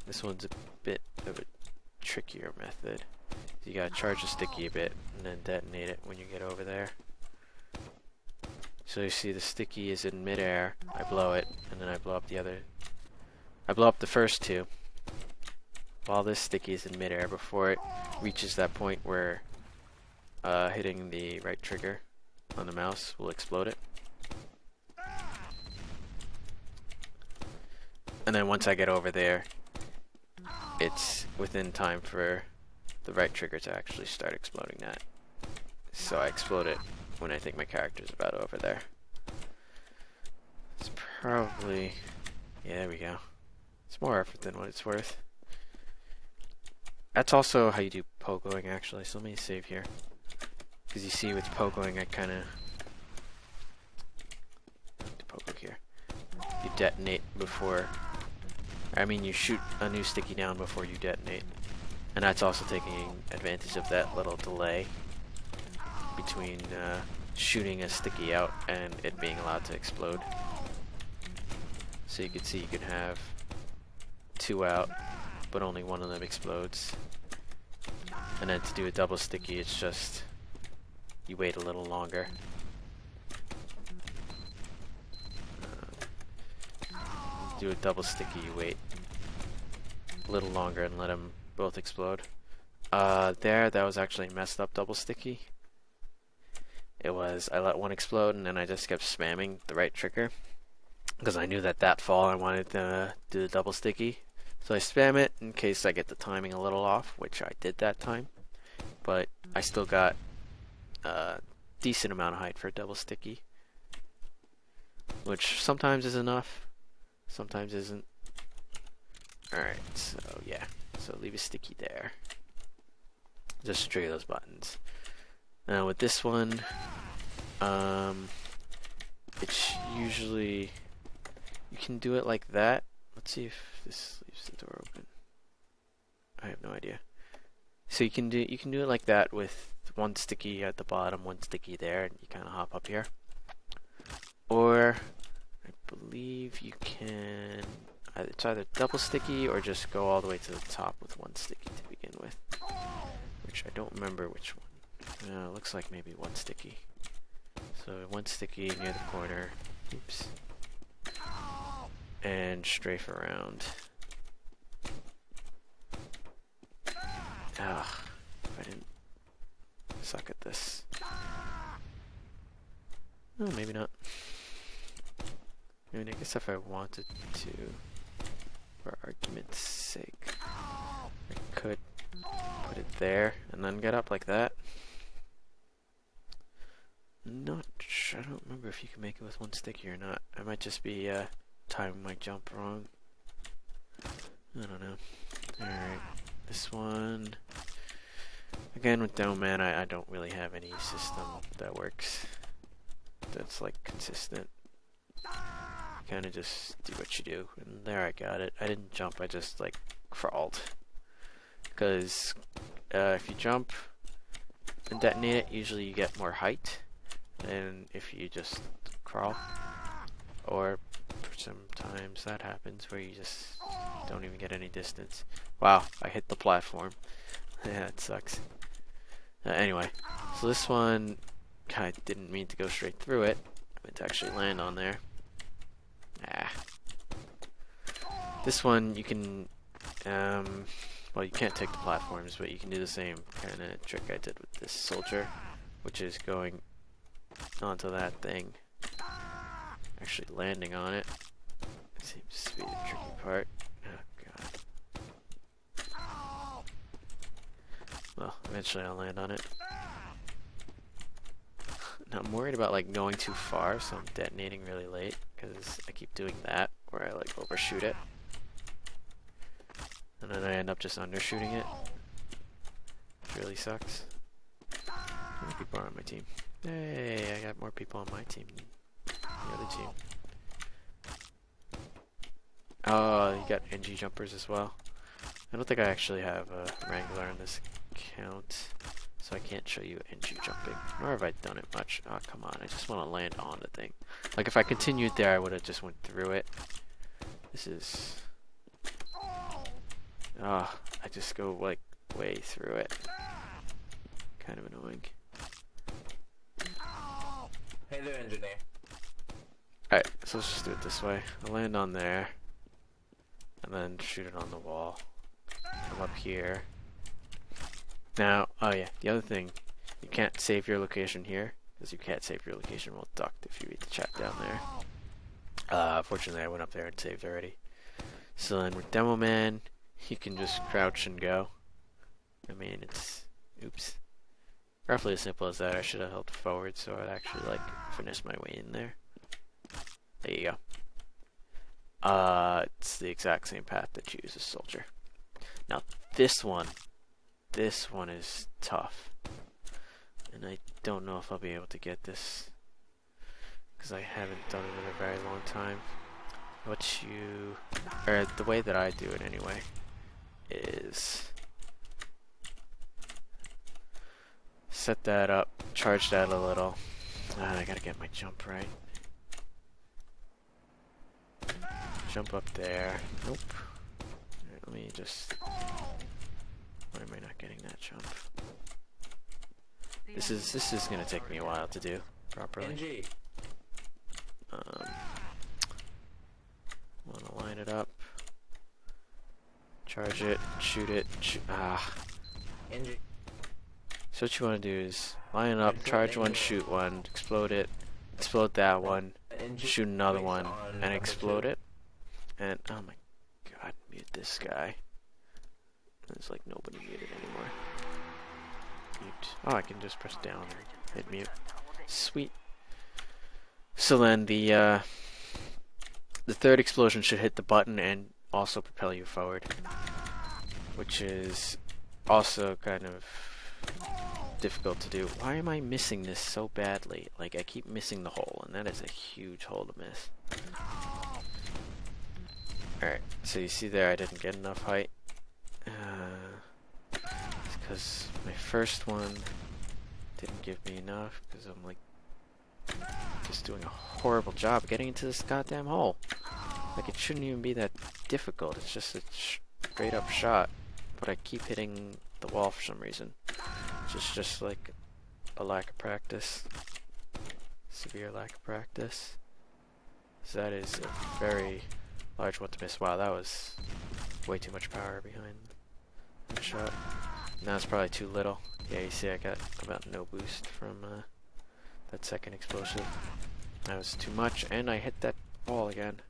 This one's a bit of a trickier method. You gotta charge the sticky a bit and then detonate it when you get over there. So you see the sticky is in midair, I blow it, and then I blow up the other. I blow up the first 2 while this sticky is in midair before it reaches that point where hitting the right trigger on the mouse will explode it. And then once I get over there, it's within time for the right trigger to actually start exploding that. So I explode it when I think my character's about over there. It's probably, yeah, there we go. It's more effort than what it's worth. That's also how you do pogoing actually, so let me save here. Because you see with pogoing I kinda pogo here. You detonate before, I mean you shoot a new sticky down before you detonate. And that's also taking advantage of that little delay between shooting a sticky out and it being allowed to explode. So you can see you can have 2 out, but only one of them explodes. And then to do a double sticky, it's just you wait a little longer. Do a double sticky, you wait a little longer and let them both explode. That was actually a messed up double sticky. It was, I let one explode and then I just kept spamming the right trigger because I knew that fall I wanted to do the double sticky. So I spam it in case I get the timing a little off, which I did that time. But I still got decent amount of height for a double sticky, which sometimes is enough, sometimes isn't. Alright, so yeah, so leave a sticky there. Just trigger those buttons. Now with this one, it's usually, you can do it like that. Let's see if this leaves the door open. I have no idea. So you can do it like that with one sticky at the bottom, one sticky there, and you kind of hop up here. Or I believe you can, it's either double sticky or just go all the way to the top with one sticky to begin with. Which I don't remember which one. It looks like maybe one sticky. So one sticky near the corner. Oops. And strafe around. Ah, I didn't suck at this. Oh, maybe not. I mean, I guess if I wanted to, for argument's sake, I could put it there and then get up like that. Not sure, I don't remember if you can make it with one sticky or not. I might just be timing my jump wrong. I don't know. Alright, this one. Again, with Dome Man, I don't really have any system that works. That's like consistent. Kind of just do what you do. And there, I got it. I didn't jump, I just like crawled. Because if you jump and detonate it, usually you get more height than if you just crawl. Or sometimes that happens where you just don't even get any distance. Wow, I hit the platform. Yeah, it sucks. Anyway, so this one, I didn't mean to go straight through it. I meant to actually land on there. This one you can, well, you can't take the platforms, but you can do the same kind of trick I did with this soldier, which is going onto that thing, actually landing on it. Seems to be the tricky part. Oh god. Well, eventually I'll land on it. Now I'm worried about like going too far, so I'm detonating really late, because I keep doing that, where I like overshoot it. And then I end up just undershooting it. Which really sucks. How many people are on my team? Hey, I got more people on my team than the other team. Oh, you got NG jumpers as well. I don't think I actually have a Wrangler on this account, so I can't show you NG jumping. Nor have I done it much. Oh, come on, I just want to land on the thing. Like, if I continued there, I would have just went through it. This is... oh, I just go, like, way through it. Kind of annoying. Hey there, engineer. Alright, so let's just do it this way. I'll land on there, and then shoot it on the wall. Come up here. Now, oh yeah, the other thing, you can't save your location here, because you can't save your location while ducked if you read the chat down there. Fortunately I went up there and saved already. So then with Demo Man, you can just crouch and go. I mean, it's, oops. Roughly as simple as that. I should have held forward so I'd actually like finesse my way in there. There you go. It's the exact same path that you use as Soldier. Now this one is tough. And I don't know if I'll be able to get this, because I haven't done it in a very long time. The way that I do it anyway, is set that up, charge that a little. I gotta get my jump right. Jump up there. Nope. Alright, let me just... why am I not getting that jump? This is gonna take me a while to do properly. Wanna line it up. Charge it, shoot it, So what you wanna do is line it up, charge one, shoot one, explode it, explode that one, shoot another one, and explode it. And oh my god, mute this guy. There's like nobody muted anymore. Mute. Oh, I can just press down and hit mute. Sweet. So then the third explosion should hit the button and also propel you forward, which is also kind of difficult to do. Why am I missing this so badly? Like, I keep missing the hole, and that is a huge hole to miss. Alright, so you see there I didn't get enough height. It's because my first one didn't give me enough, because I'm like just doing a horrible job getting into this goddamn hole. Like, it shouldn't even be that difficult, it's just a straight up shot, but I keep hitting the wall for some reason. It's just like a lack of practice. Severe lack of practice. So that is a very large one to miss. Wow, that was way too much power behind that shot. Now it's probably too little. Yeah, you see I got about no boost from that second explosive. That was too much, and I hit that wall again.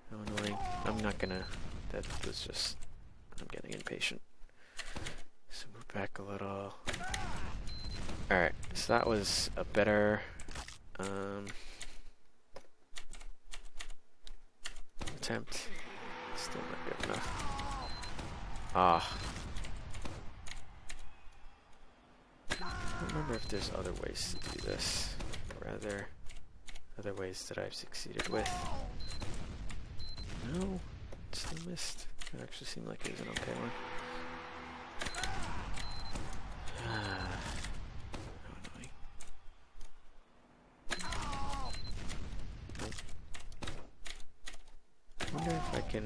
How annoying. I'm not gonna... That was just... I'm getting impatient. So move back a little. Alright, so that was a better... attempt. Still not good enough. Ah. I don't remember if there's other ways to do this. Or rather, other ways that I've succeeded with. No, still missed. It actually seemed like it was an okay one. How annoying. I wonder if I can...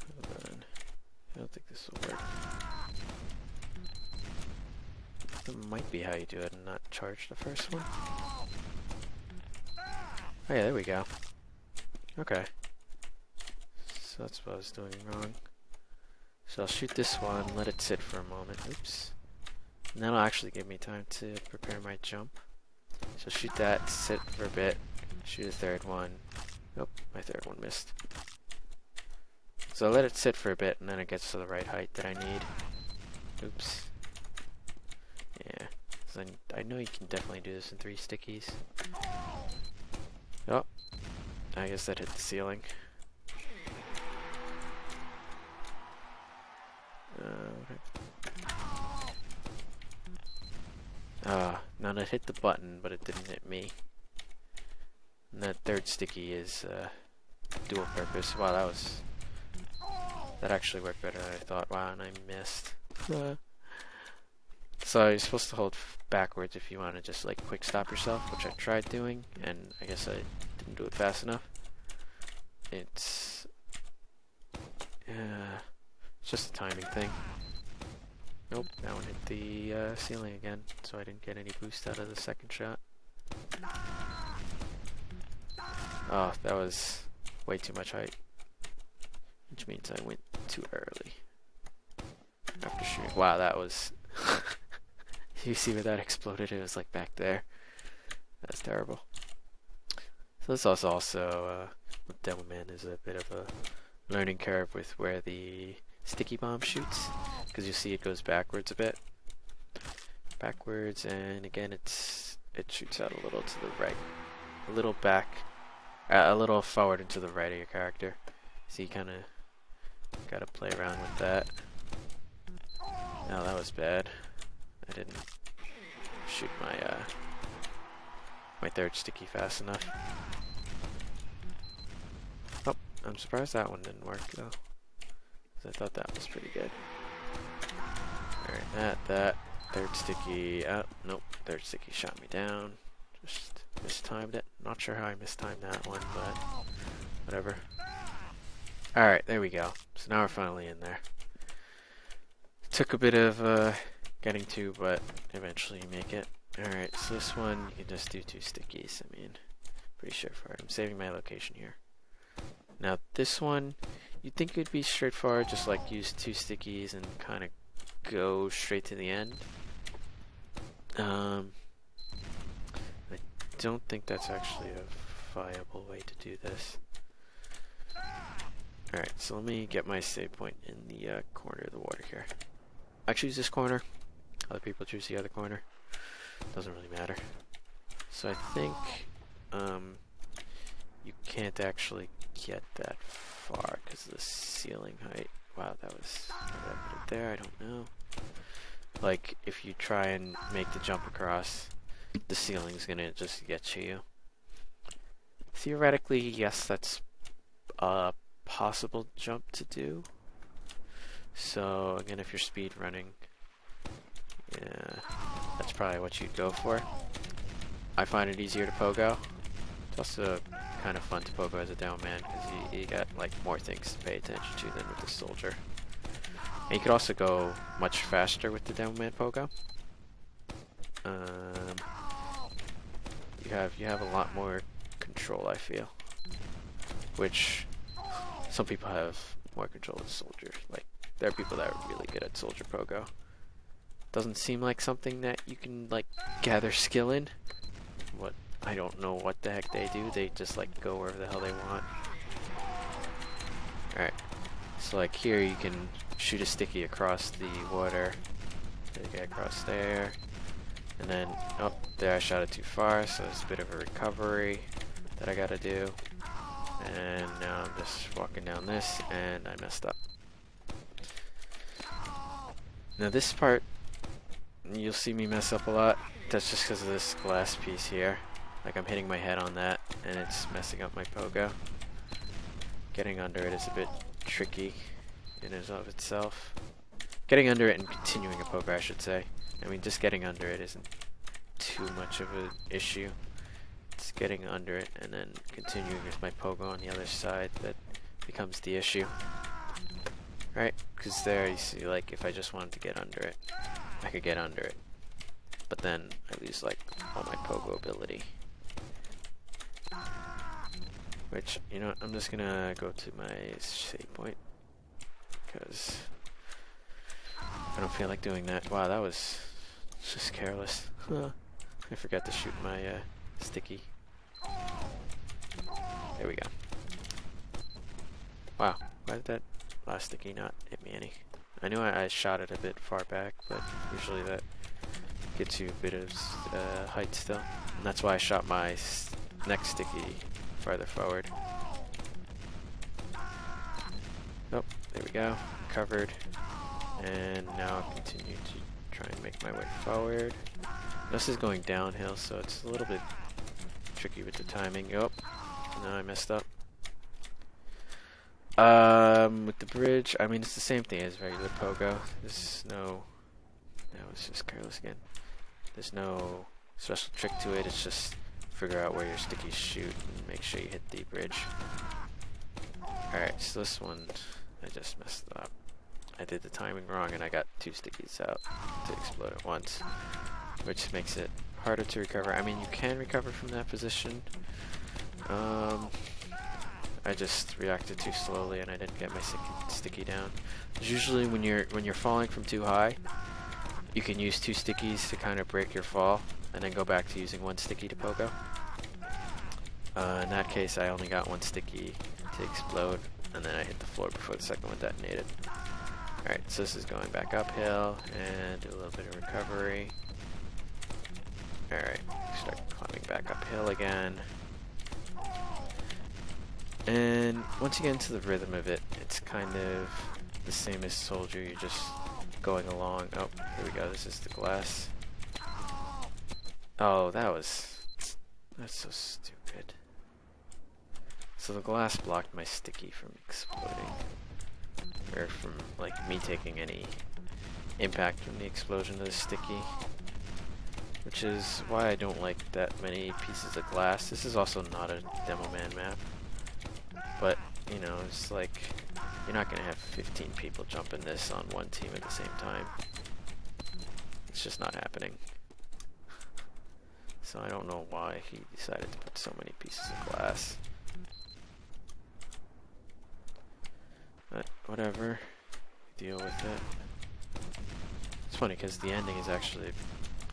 Hold on. I don't think this will work. That might be how you do it and not charge the first one. Oh yeah, there we go. Okay. So that's what I was doing wrong. So I'll shoot this one, let it sit for a moment. Oops. And that'll actually give me time to prepare my jump. So shoot that, sit for a bit, shoot a third one. Nope, my third one missed. So I'll let it sit for a bit and then it gets to the right height that I need. Oops. Yeah. So I know you can definitely do this in 3 stickies. Oh. I guess that hit the ceiling. Now it hit the button, but it didn't hit me. And that third sticky is dual purpose. Wow, that actually worked better than I thought. Wow, and I missed. So you're supposed to hold backwards if you want to just like quick stop yourself, which I tried doing, and I guess I didn't do it fast enough. It's just a timing thing. Nope, that one hit the ceiling again, so I didn't get any boost out of the second shot. Oh, that was way too much height, which means I went too early after shooting. Wow, that was... You see where that exploded? It was like back there. That's terrible. So this also with Devilman is a bit of a learning curve with where the sticky bomb shoots, because you see it goes backwards a bit. Backwards, and again it shoots out a little to the right. A little back, a little forward and to the right of your character. So you kind of gotta play around with that. Now that was bad. I didn't shoot my my third sticky fast enough. Oh, I'm surprised that one didn't work though, because I thought that was pretty good. Alright, that third sticky. Nope, third sticky shot me down. Just mistimed it. Not sure how I mistimed that one, but whatever. Alright, there we go. So now we're finally in there. Took a bit of getting to, but eventually you make it. Alright, so this one you can just do 2 stickies. I mean, pretty straightforward. I'm saving my location here. Now this one, you'd think it would be straightforward, just like use 2 stickies and kind of go straight to the end. I don't think that's actually a viable way to do this. Alright, so let me get my save point in the corner of the water here. I choose this corner. Other people choose the other corner. Doesn't really matter. So I think you can't actually get that far because of the ceiling height. Wow, that was... How did I put it there? I don't know. Like, if you try and make the jump across, the ceiling's gonna just get to you. Theoretically, yes, that's a possible jump to do. So, again, if you're speed running, yeah, that's probably what you'd go for. I find it easier to pogo. It's also kind of fun to pogo as a down man because you got like more things to pay attention to than with the soldier. And you could also go much faster with the down man pogo. You have a lot more control, I feel. Which some people have more control with soldier. Like there are people that are really good at soldier pogo. Doesn't seem like something that you can like gather skill in. What I don't know what the heck they do. They just like go wherever the hell they want. Alright. So like here you can shoot a sticky across the water. Get across there. And then, oh, there I shot it too far, so it's a bit of a recovery that I gotta do. And now I'm just walking down this, and I messed up. Now this part, you'll see me mess up a lot. That's just because of this glass piece here. Like I'm hitting my head on that, and it's messing up my pogo. Getting under it is a bit tricky in and of itself. Getting under it and continuing a pogo, I should say. I mean, just getting under it isn't too much of an issue. It's getting under it and then continuing with my pogo on the other side that becomes the issue. Right? Because there you see, like, if I just wanted to get under it, I could get under it. But then I lose, like, all my pogo ability. Which, you know what, I'm just gonna go to my save point. Because I don't feel like doing that. Wow, that was just careless. I forgot to shoot my sticky. There we go. Wow, why did that last sticky not hit me any? I knew I shot it a bit far back, but usually that gets you a bit of height still. And that's why I shot my next sticky farther forward. Nope, there we go. Covered. And now I'll continue to try and make my way forward. This is going downhill, so it's a little bit tricky with the timing. Oh, no, I messed up. With the bridge, I mean, it's the same thing as regular pogo. There's no... That was just careless again. There's no special trick to it. It's just figure out where your stickies shoot and make sure you hit the bridge. Alright, so this one, I just messed up. I did the timing wrong and I got two stickies out to explode at once, which makes it harder to recover. I mean, you can recover from that position. I just reacted too slowly and I didn't get my sticky down. Usually when you're falling from too high, you can use two stickies to kind of break your fall and then go back to using one sticky to pogo. In that case, I only got one sticky to explode and then I hit the floor before the second one detonated. Alright, so this is going back uphill and do a little bit of recovery. Alright, start climbing back uphill again. And once you get into the rhythm of it, it's kind of the same as Soldier, you're just going along. Oh, here we go, this is the glass. Oh, that's so stupid. So the glass blocked my sticky from exploding. Or from, like, me taking any impact from the explosion of the sticky. Which is why I don't like that many pieces of glass. This is also not a Demo Man map. But, you know, it's like, you're not going to have 15 people jumping this on one team at the same time. It's just not happening. So I don't know why he decided to put so many pieces of glass. But whatever, deal with it. It's funny because the ending is actually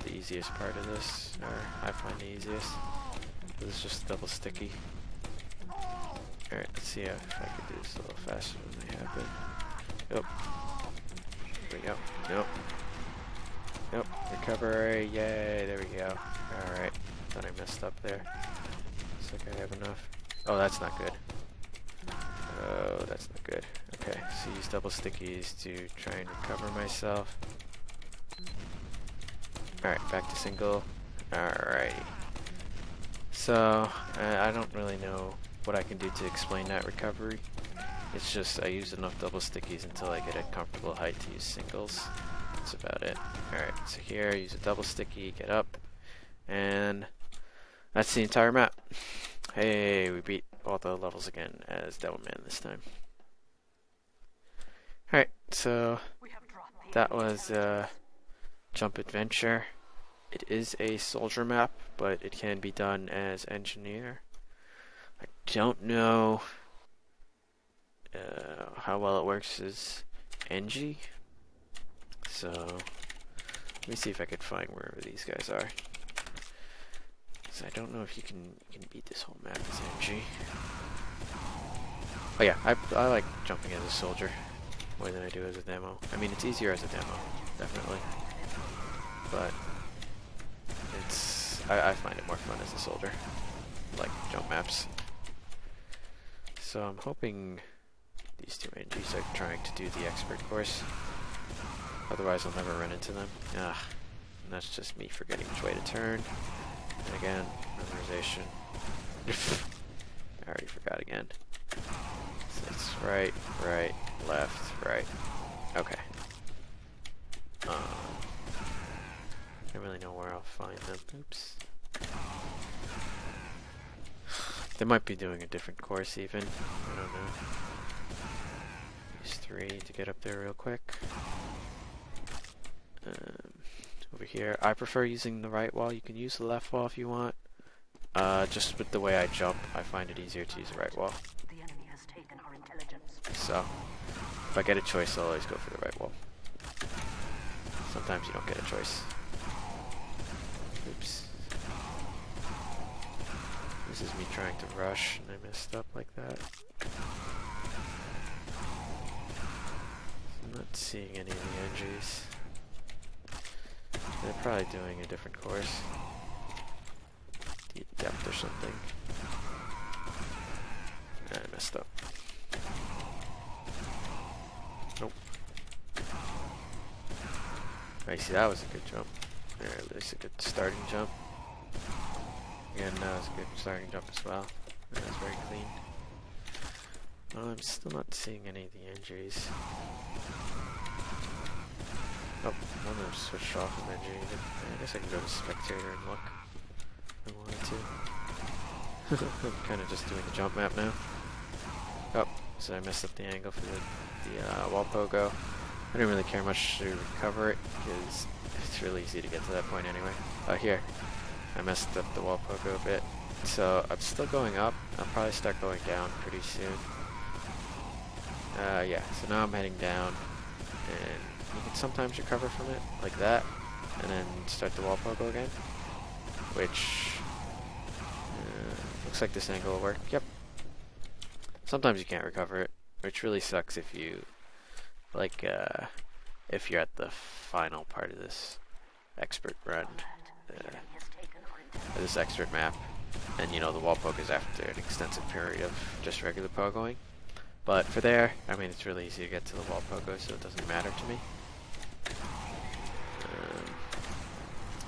the easiest part of this, or I find the easiest. It's just double sticky. Alright, let's see if I can do this a little faster than they have been. Yep. There we go. Nope. Nope. Recovery. Yay. There we go. Alright. Thought I messed up there. Looks like I have enough. Oh, that's not good. Oh, that's not good. Okay, so use double stickies to try and recover myself. Alright, back to single. Alrighty. So, I don't really know what I can do to explain that recovery. It's just I use enough double stickies until I get a comfortable height to use singles. That's about it. Alright, so here, use a double sticky, get up, and that's the entire map. Hey, we beat all the levels again as Devilman this time. Alright, so that was Jump Adventure. It is a soldier map, but it can be done as engineer. I don't know how well it works as Engie. So let me see if I could find wherever these guys are. So I don't know if you can beat this whole map as Engie. Oh yeah, I like jumping as a soldier more than I do as a demo. I mean, it's easier as a demo, definitely. But I find it more fun as a soldier. Like jump maps. So I'm hoping these two NGs are trying to do the expert course. Otherwise I'll never run into them. And that's just me forgetting which way to turn. And again, memorization. I already forgot again. So it's right, right, left, right. Okay. I don't really know where I'll find them. Oops. They might be doing a different course even. I don't know. Use 3 to get up there real quick. Over here, I prefer using the right wall. You can use the left wall if you want. Just with the way I jump, I find it easier to use the right wall. So, if I get a choice, I'll always go for the right wall. Sometimes you don't get a choice. Oops. This is me trying to rush, and I messed up like that. I'm not seeing any of the NGs. They're probably doing a different course. The Adept or something. I messed up. Nope. I see, that was a good jump. Or at least a good starting jump. Again, that was a good starting jump as well. That was very clean. Well, I'm still not seeing any of the injuries. Oh, one of them switched off from injury. I guess I can go to spectator and look if I wanted to. I'm kind of just doing the jump map now. Oh, so I messed up the angle for the wall pogo. I didn't really care much to recover it because it's really easy to get to that point anyway. Here. I messed up the wall pogo a bit. So I'm still going up. I'll probably start going down pretty soon. Yeah, so now I'm heading down. And you can sometimes recover from it, like that. And then start the wall pogo again. Which looks like this angle will work. Yep. Sometimes you can't recover it, which really sucks if you, like, if you're at the final part of this expert run. This expert map, and you know the wall poke is after an extensive period of just regular pogoing. But for there, I mean, it's really easy to get to the wall pogo, so it doesn't matter to me.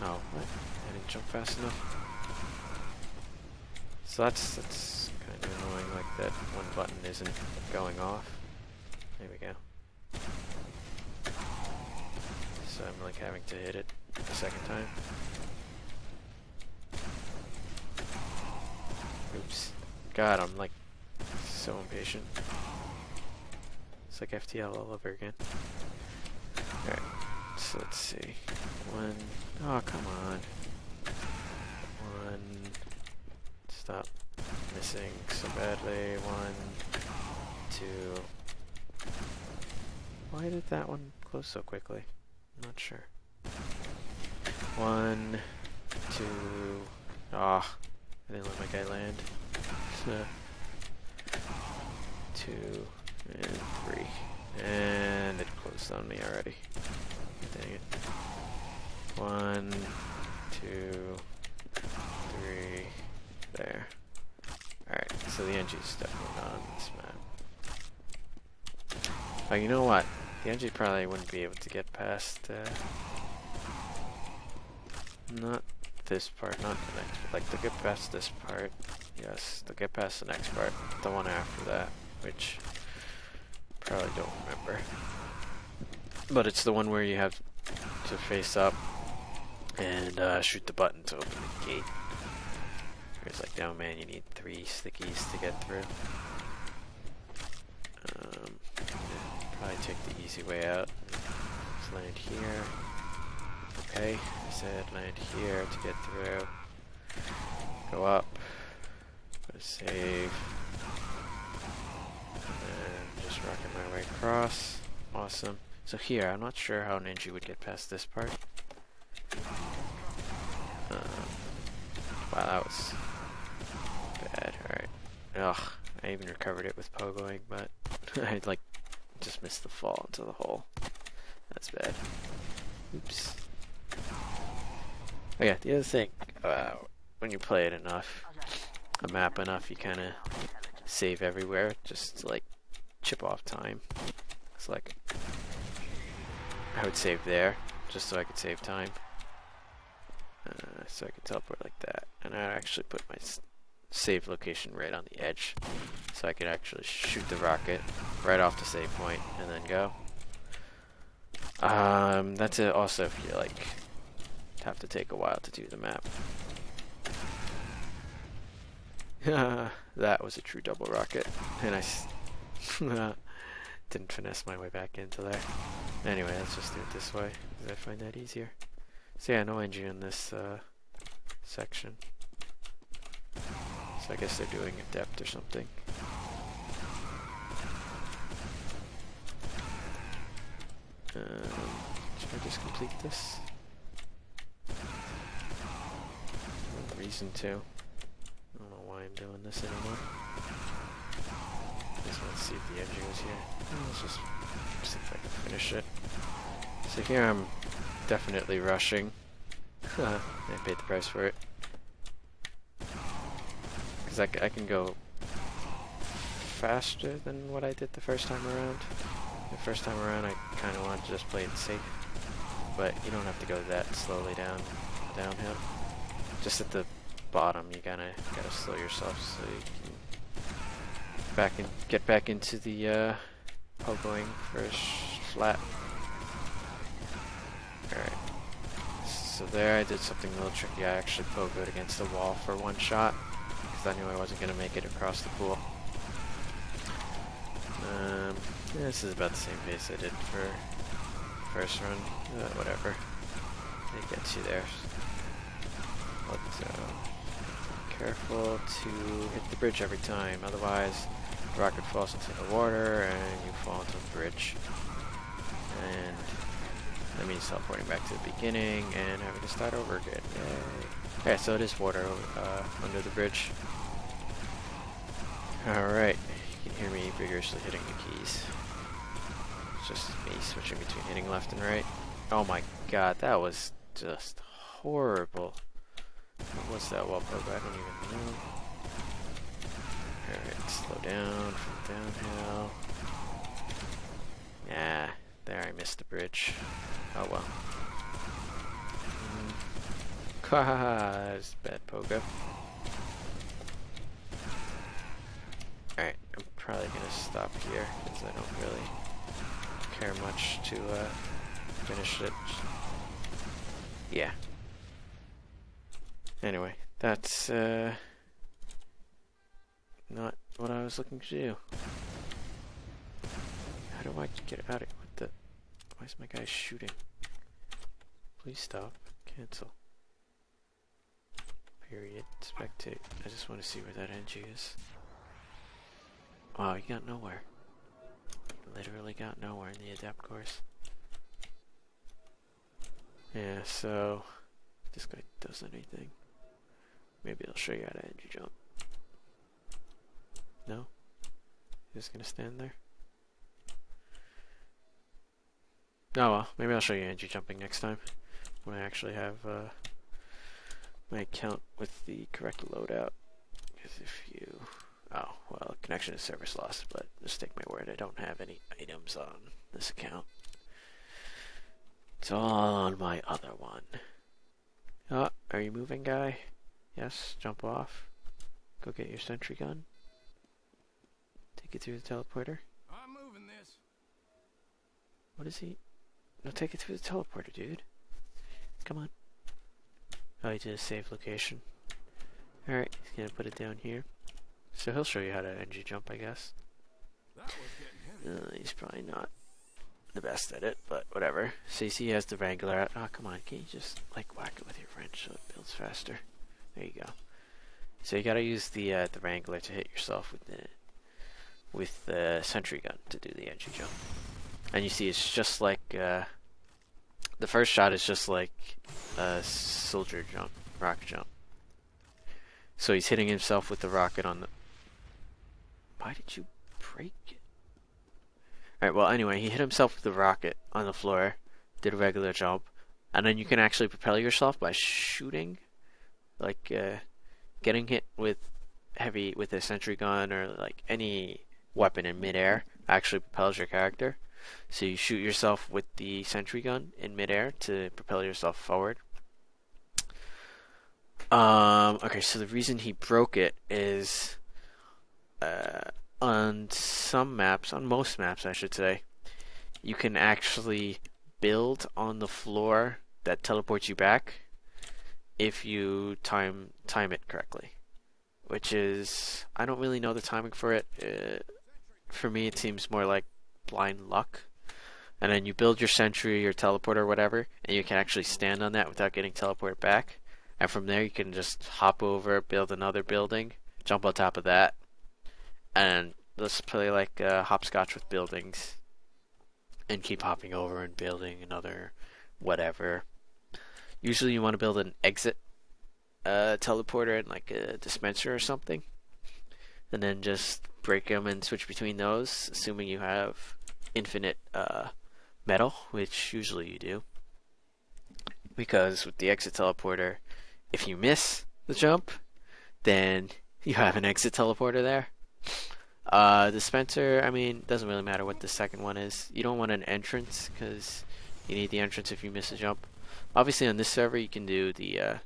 Oh, what? I didn't jump fast enough. So that's kind of annoying, like that one button isn't going off. There we go. So I'm like having to hit it the second time. Oops. God, I'm like so impatient. It's like FTL all over again. Alright, so let's see. One. Oh, come on. One. Stop missing so badly. 1, 2. Why did that one close so quickly? I'm not sure. 1, 2. Ah. I didn't let my guy land. 2 and 3. And it closed on me already. Dang it. 1, 2, 3, there. Alright, so the NG's definitely not on this map. Oh, you know what? The NG probably wouldn't be able to get past, not this part, not the next, but like they'll get past this part. Yes, they'll get past the next part, the one after that, which probably don't remember. But it's the one where you have to face up and shoot the button to open the gate. It's like, oh man, you need 3 stickies to get through. Probably take the easy way out. Let's land here. Okay, I said land here to get through. Go up. Go to save. And just rocking my way across. Awesome. So here, I'm not sure how Ninja would get past this part. Wow, that was bad. Alright. Ugh, I even recovered it with pogoing, but I like just missed the fall into the hole. That's bad. Oops. Oh yeah, the other thing, when you play it enough, a map enough, you kind of save everywhere, just to, like, chip off time. It's like, I would save there, just so I could save time. So I could teleport like that. And I'd actually put my save location right on the edge, so I could actually shoot the rocket right off the save point and then go. That's it also if you, like, have to take a while to do the map. That was a true double rocket, and I didn't finesse my way back into there. Anyway, let's just do it this way, because I find that easier. So yeah, no NG in this section. So I guess they're doing a depth or something. Should I just complete this? No reason to. I don't know why I'm doing this anymore. Just want to see if the NG was here. Let's just see if I can finish it. So here I'm definitely rushing. I paid the price for it. Because I can go faster than what I did the first time around. The first time around I kind of wanted to just play it safe. But you don't have to go that slowly downhill. Just at the bottom you gotta slow yourself so you can get back into the pogoing first flat. Alright. So there I did something a little tricky. I actually pogoed against the wall for one shot, because I knew I wasn't going to make it across the pool. Yeah, this is about the same pace I did for first run. Whatever. It gets you there. But careful to hit the bridge every time, otherwise the rocket falls into the water and you fall into the bridge. And that means teleporting back to the beginning and having to start over again. Yay. Okay, so it is water under the bridge. Alright, you can hear me vigorously hitting the keys. It's just me switching between hitting left and right. Oh my god, that was just horrible. What was that wall pogo? I don't even know. Alright, slow down from downhill. Yeah, there I missed the bridge. Oh well. Haha, that's bad pogo. Alright, I'm probably gonna stop here because I don't really care much to finish it. Yeah. Anyway, that's not what I was looking to do. How do I get out of it? What the? Why is my guy shooting? Please stop. Cancel. Period. Spectate. I just want to see where that NG is. Wow, you got nowhere. You literally got nowhere in the Adept course. Yeah, so if this guy does anything, maybe I'll show you how to NG jump. No? You're just gonna stand there? Oh well, maybe I'll show you NG jumping next time. when I actually have my account with the correct loadout. Because if you... Oh, well, connection to service lost, but just take my word, I don't have any items on this account. It's all on my other one. Oh, are you moving, guy? Yes, jump off. Go get your sentry gun. Take it through the teleporter. I'm moving this. What is he? No, take it through the teleporter, dude. Come on. Oh, he did a save location. Alright, he's gonna put it down here. So he'll show you how to NG jump, I guess. That was getting heavy. He's probably not the best at it, but whatever. So you see he has the Wrangler out. Oh, come on, can you just, like, whack it with your wrench so it builds faster? There you go. So you gotta use the Wrangler to hit yourself with the sentry gun to do the NG jump. And you see it's just like, the first shot is just like a soldier jump, rocket jump. So he's hitting himself with the rocket on the... Why did you break it? Alright, well anyway, he hit himself with the rocket on the floor, did a regular jump, and then you can actually propel yourself by shooting, like getting hit with a sentry gun or like any weapon in midair actually propels your character. So you shoot yourself with the sentry gun in midair to propel yourself forward. Okay, so the reason he broke it is on some maps, on most maps I should say, you can actually build on the floor that teleports you back if you time it correctly. Which is, I don't really know the timing for it. For me it seems more like blind luck. And then you build your sentry or teleporter or whatever, and you can actually stand on that without getting teleported back. And from there you can just hop over, build another building, jump on top of that, and let's play like hopscotch with buildings, and keep hopping over and building another whatever. Usually you want to build an exit teleporter and like a dispenser or something, and then just break them and switch between those, assuming you have infinite metal, which usually you do. Because with the exit teleporter, if you miss the jump, then you have an exit teleporter there. Dispenser, I mean, doesn't really matter what the second one is. You don't want an entrance, because you need the entrance if you miss a jump. Obviously on this server you can do the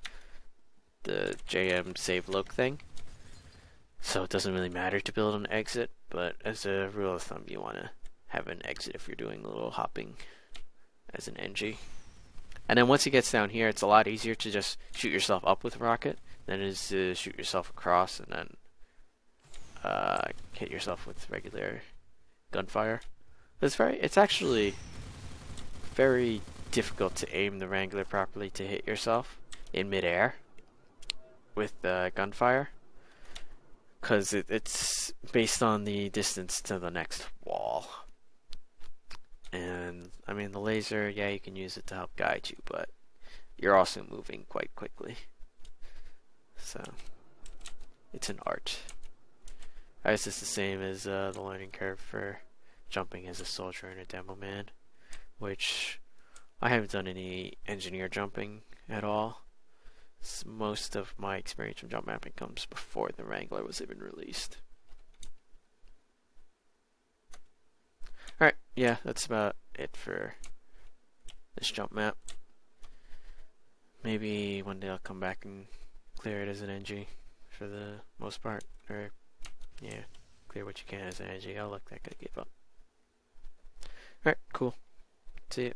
JM save loc thing, so it doesn't really matter to build an exit, but as a rule of thumb you want to have an exit if you're doing a little hopping as an NG. And then once it gets down here, it's a lot easier to just shoot yourself up with a rocket than it is to shoot yourself across and then hit yourself with regular gunfire. It's actually very difficult to aim the Wrangler properly to hit yourself in midair with gunfire, because it's based on the distance to the next wall. And I mean, the laser, yeah, you can use it to help guide you, but you're also moving quite quickly. So it's an art. I guess it's the same as the learning curve for jumping as a soldier and a demo man, which I haven't done any engineer jumping at all. Most of my experience from jump mapping comes before the Wrangler was even released. Alright, yeah, that's about it for this jump map. Maybe one day I'll come back and clear it as an NG for the most part. Or, yeah, clear what you can as an NG. Oh look, that guy gave up. Alright, cool. See ya.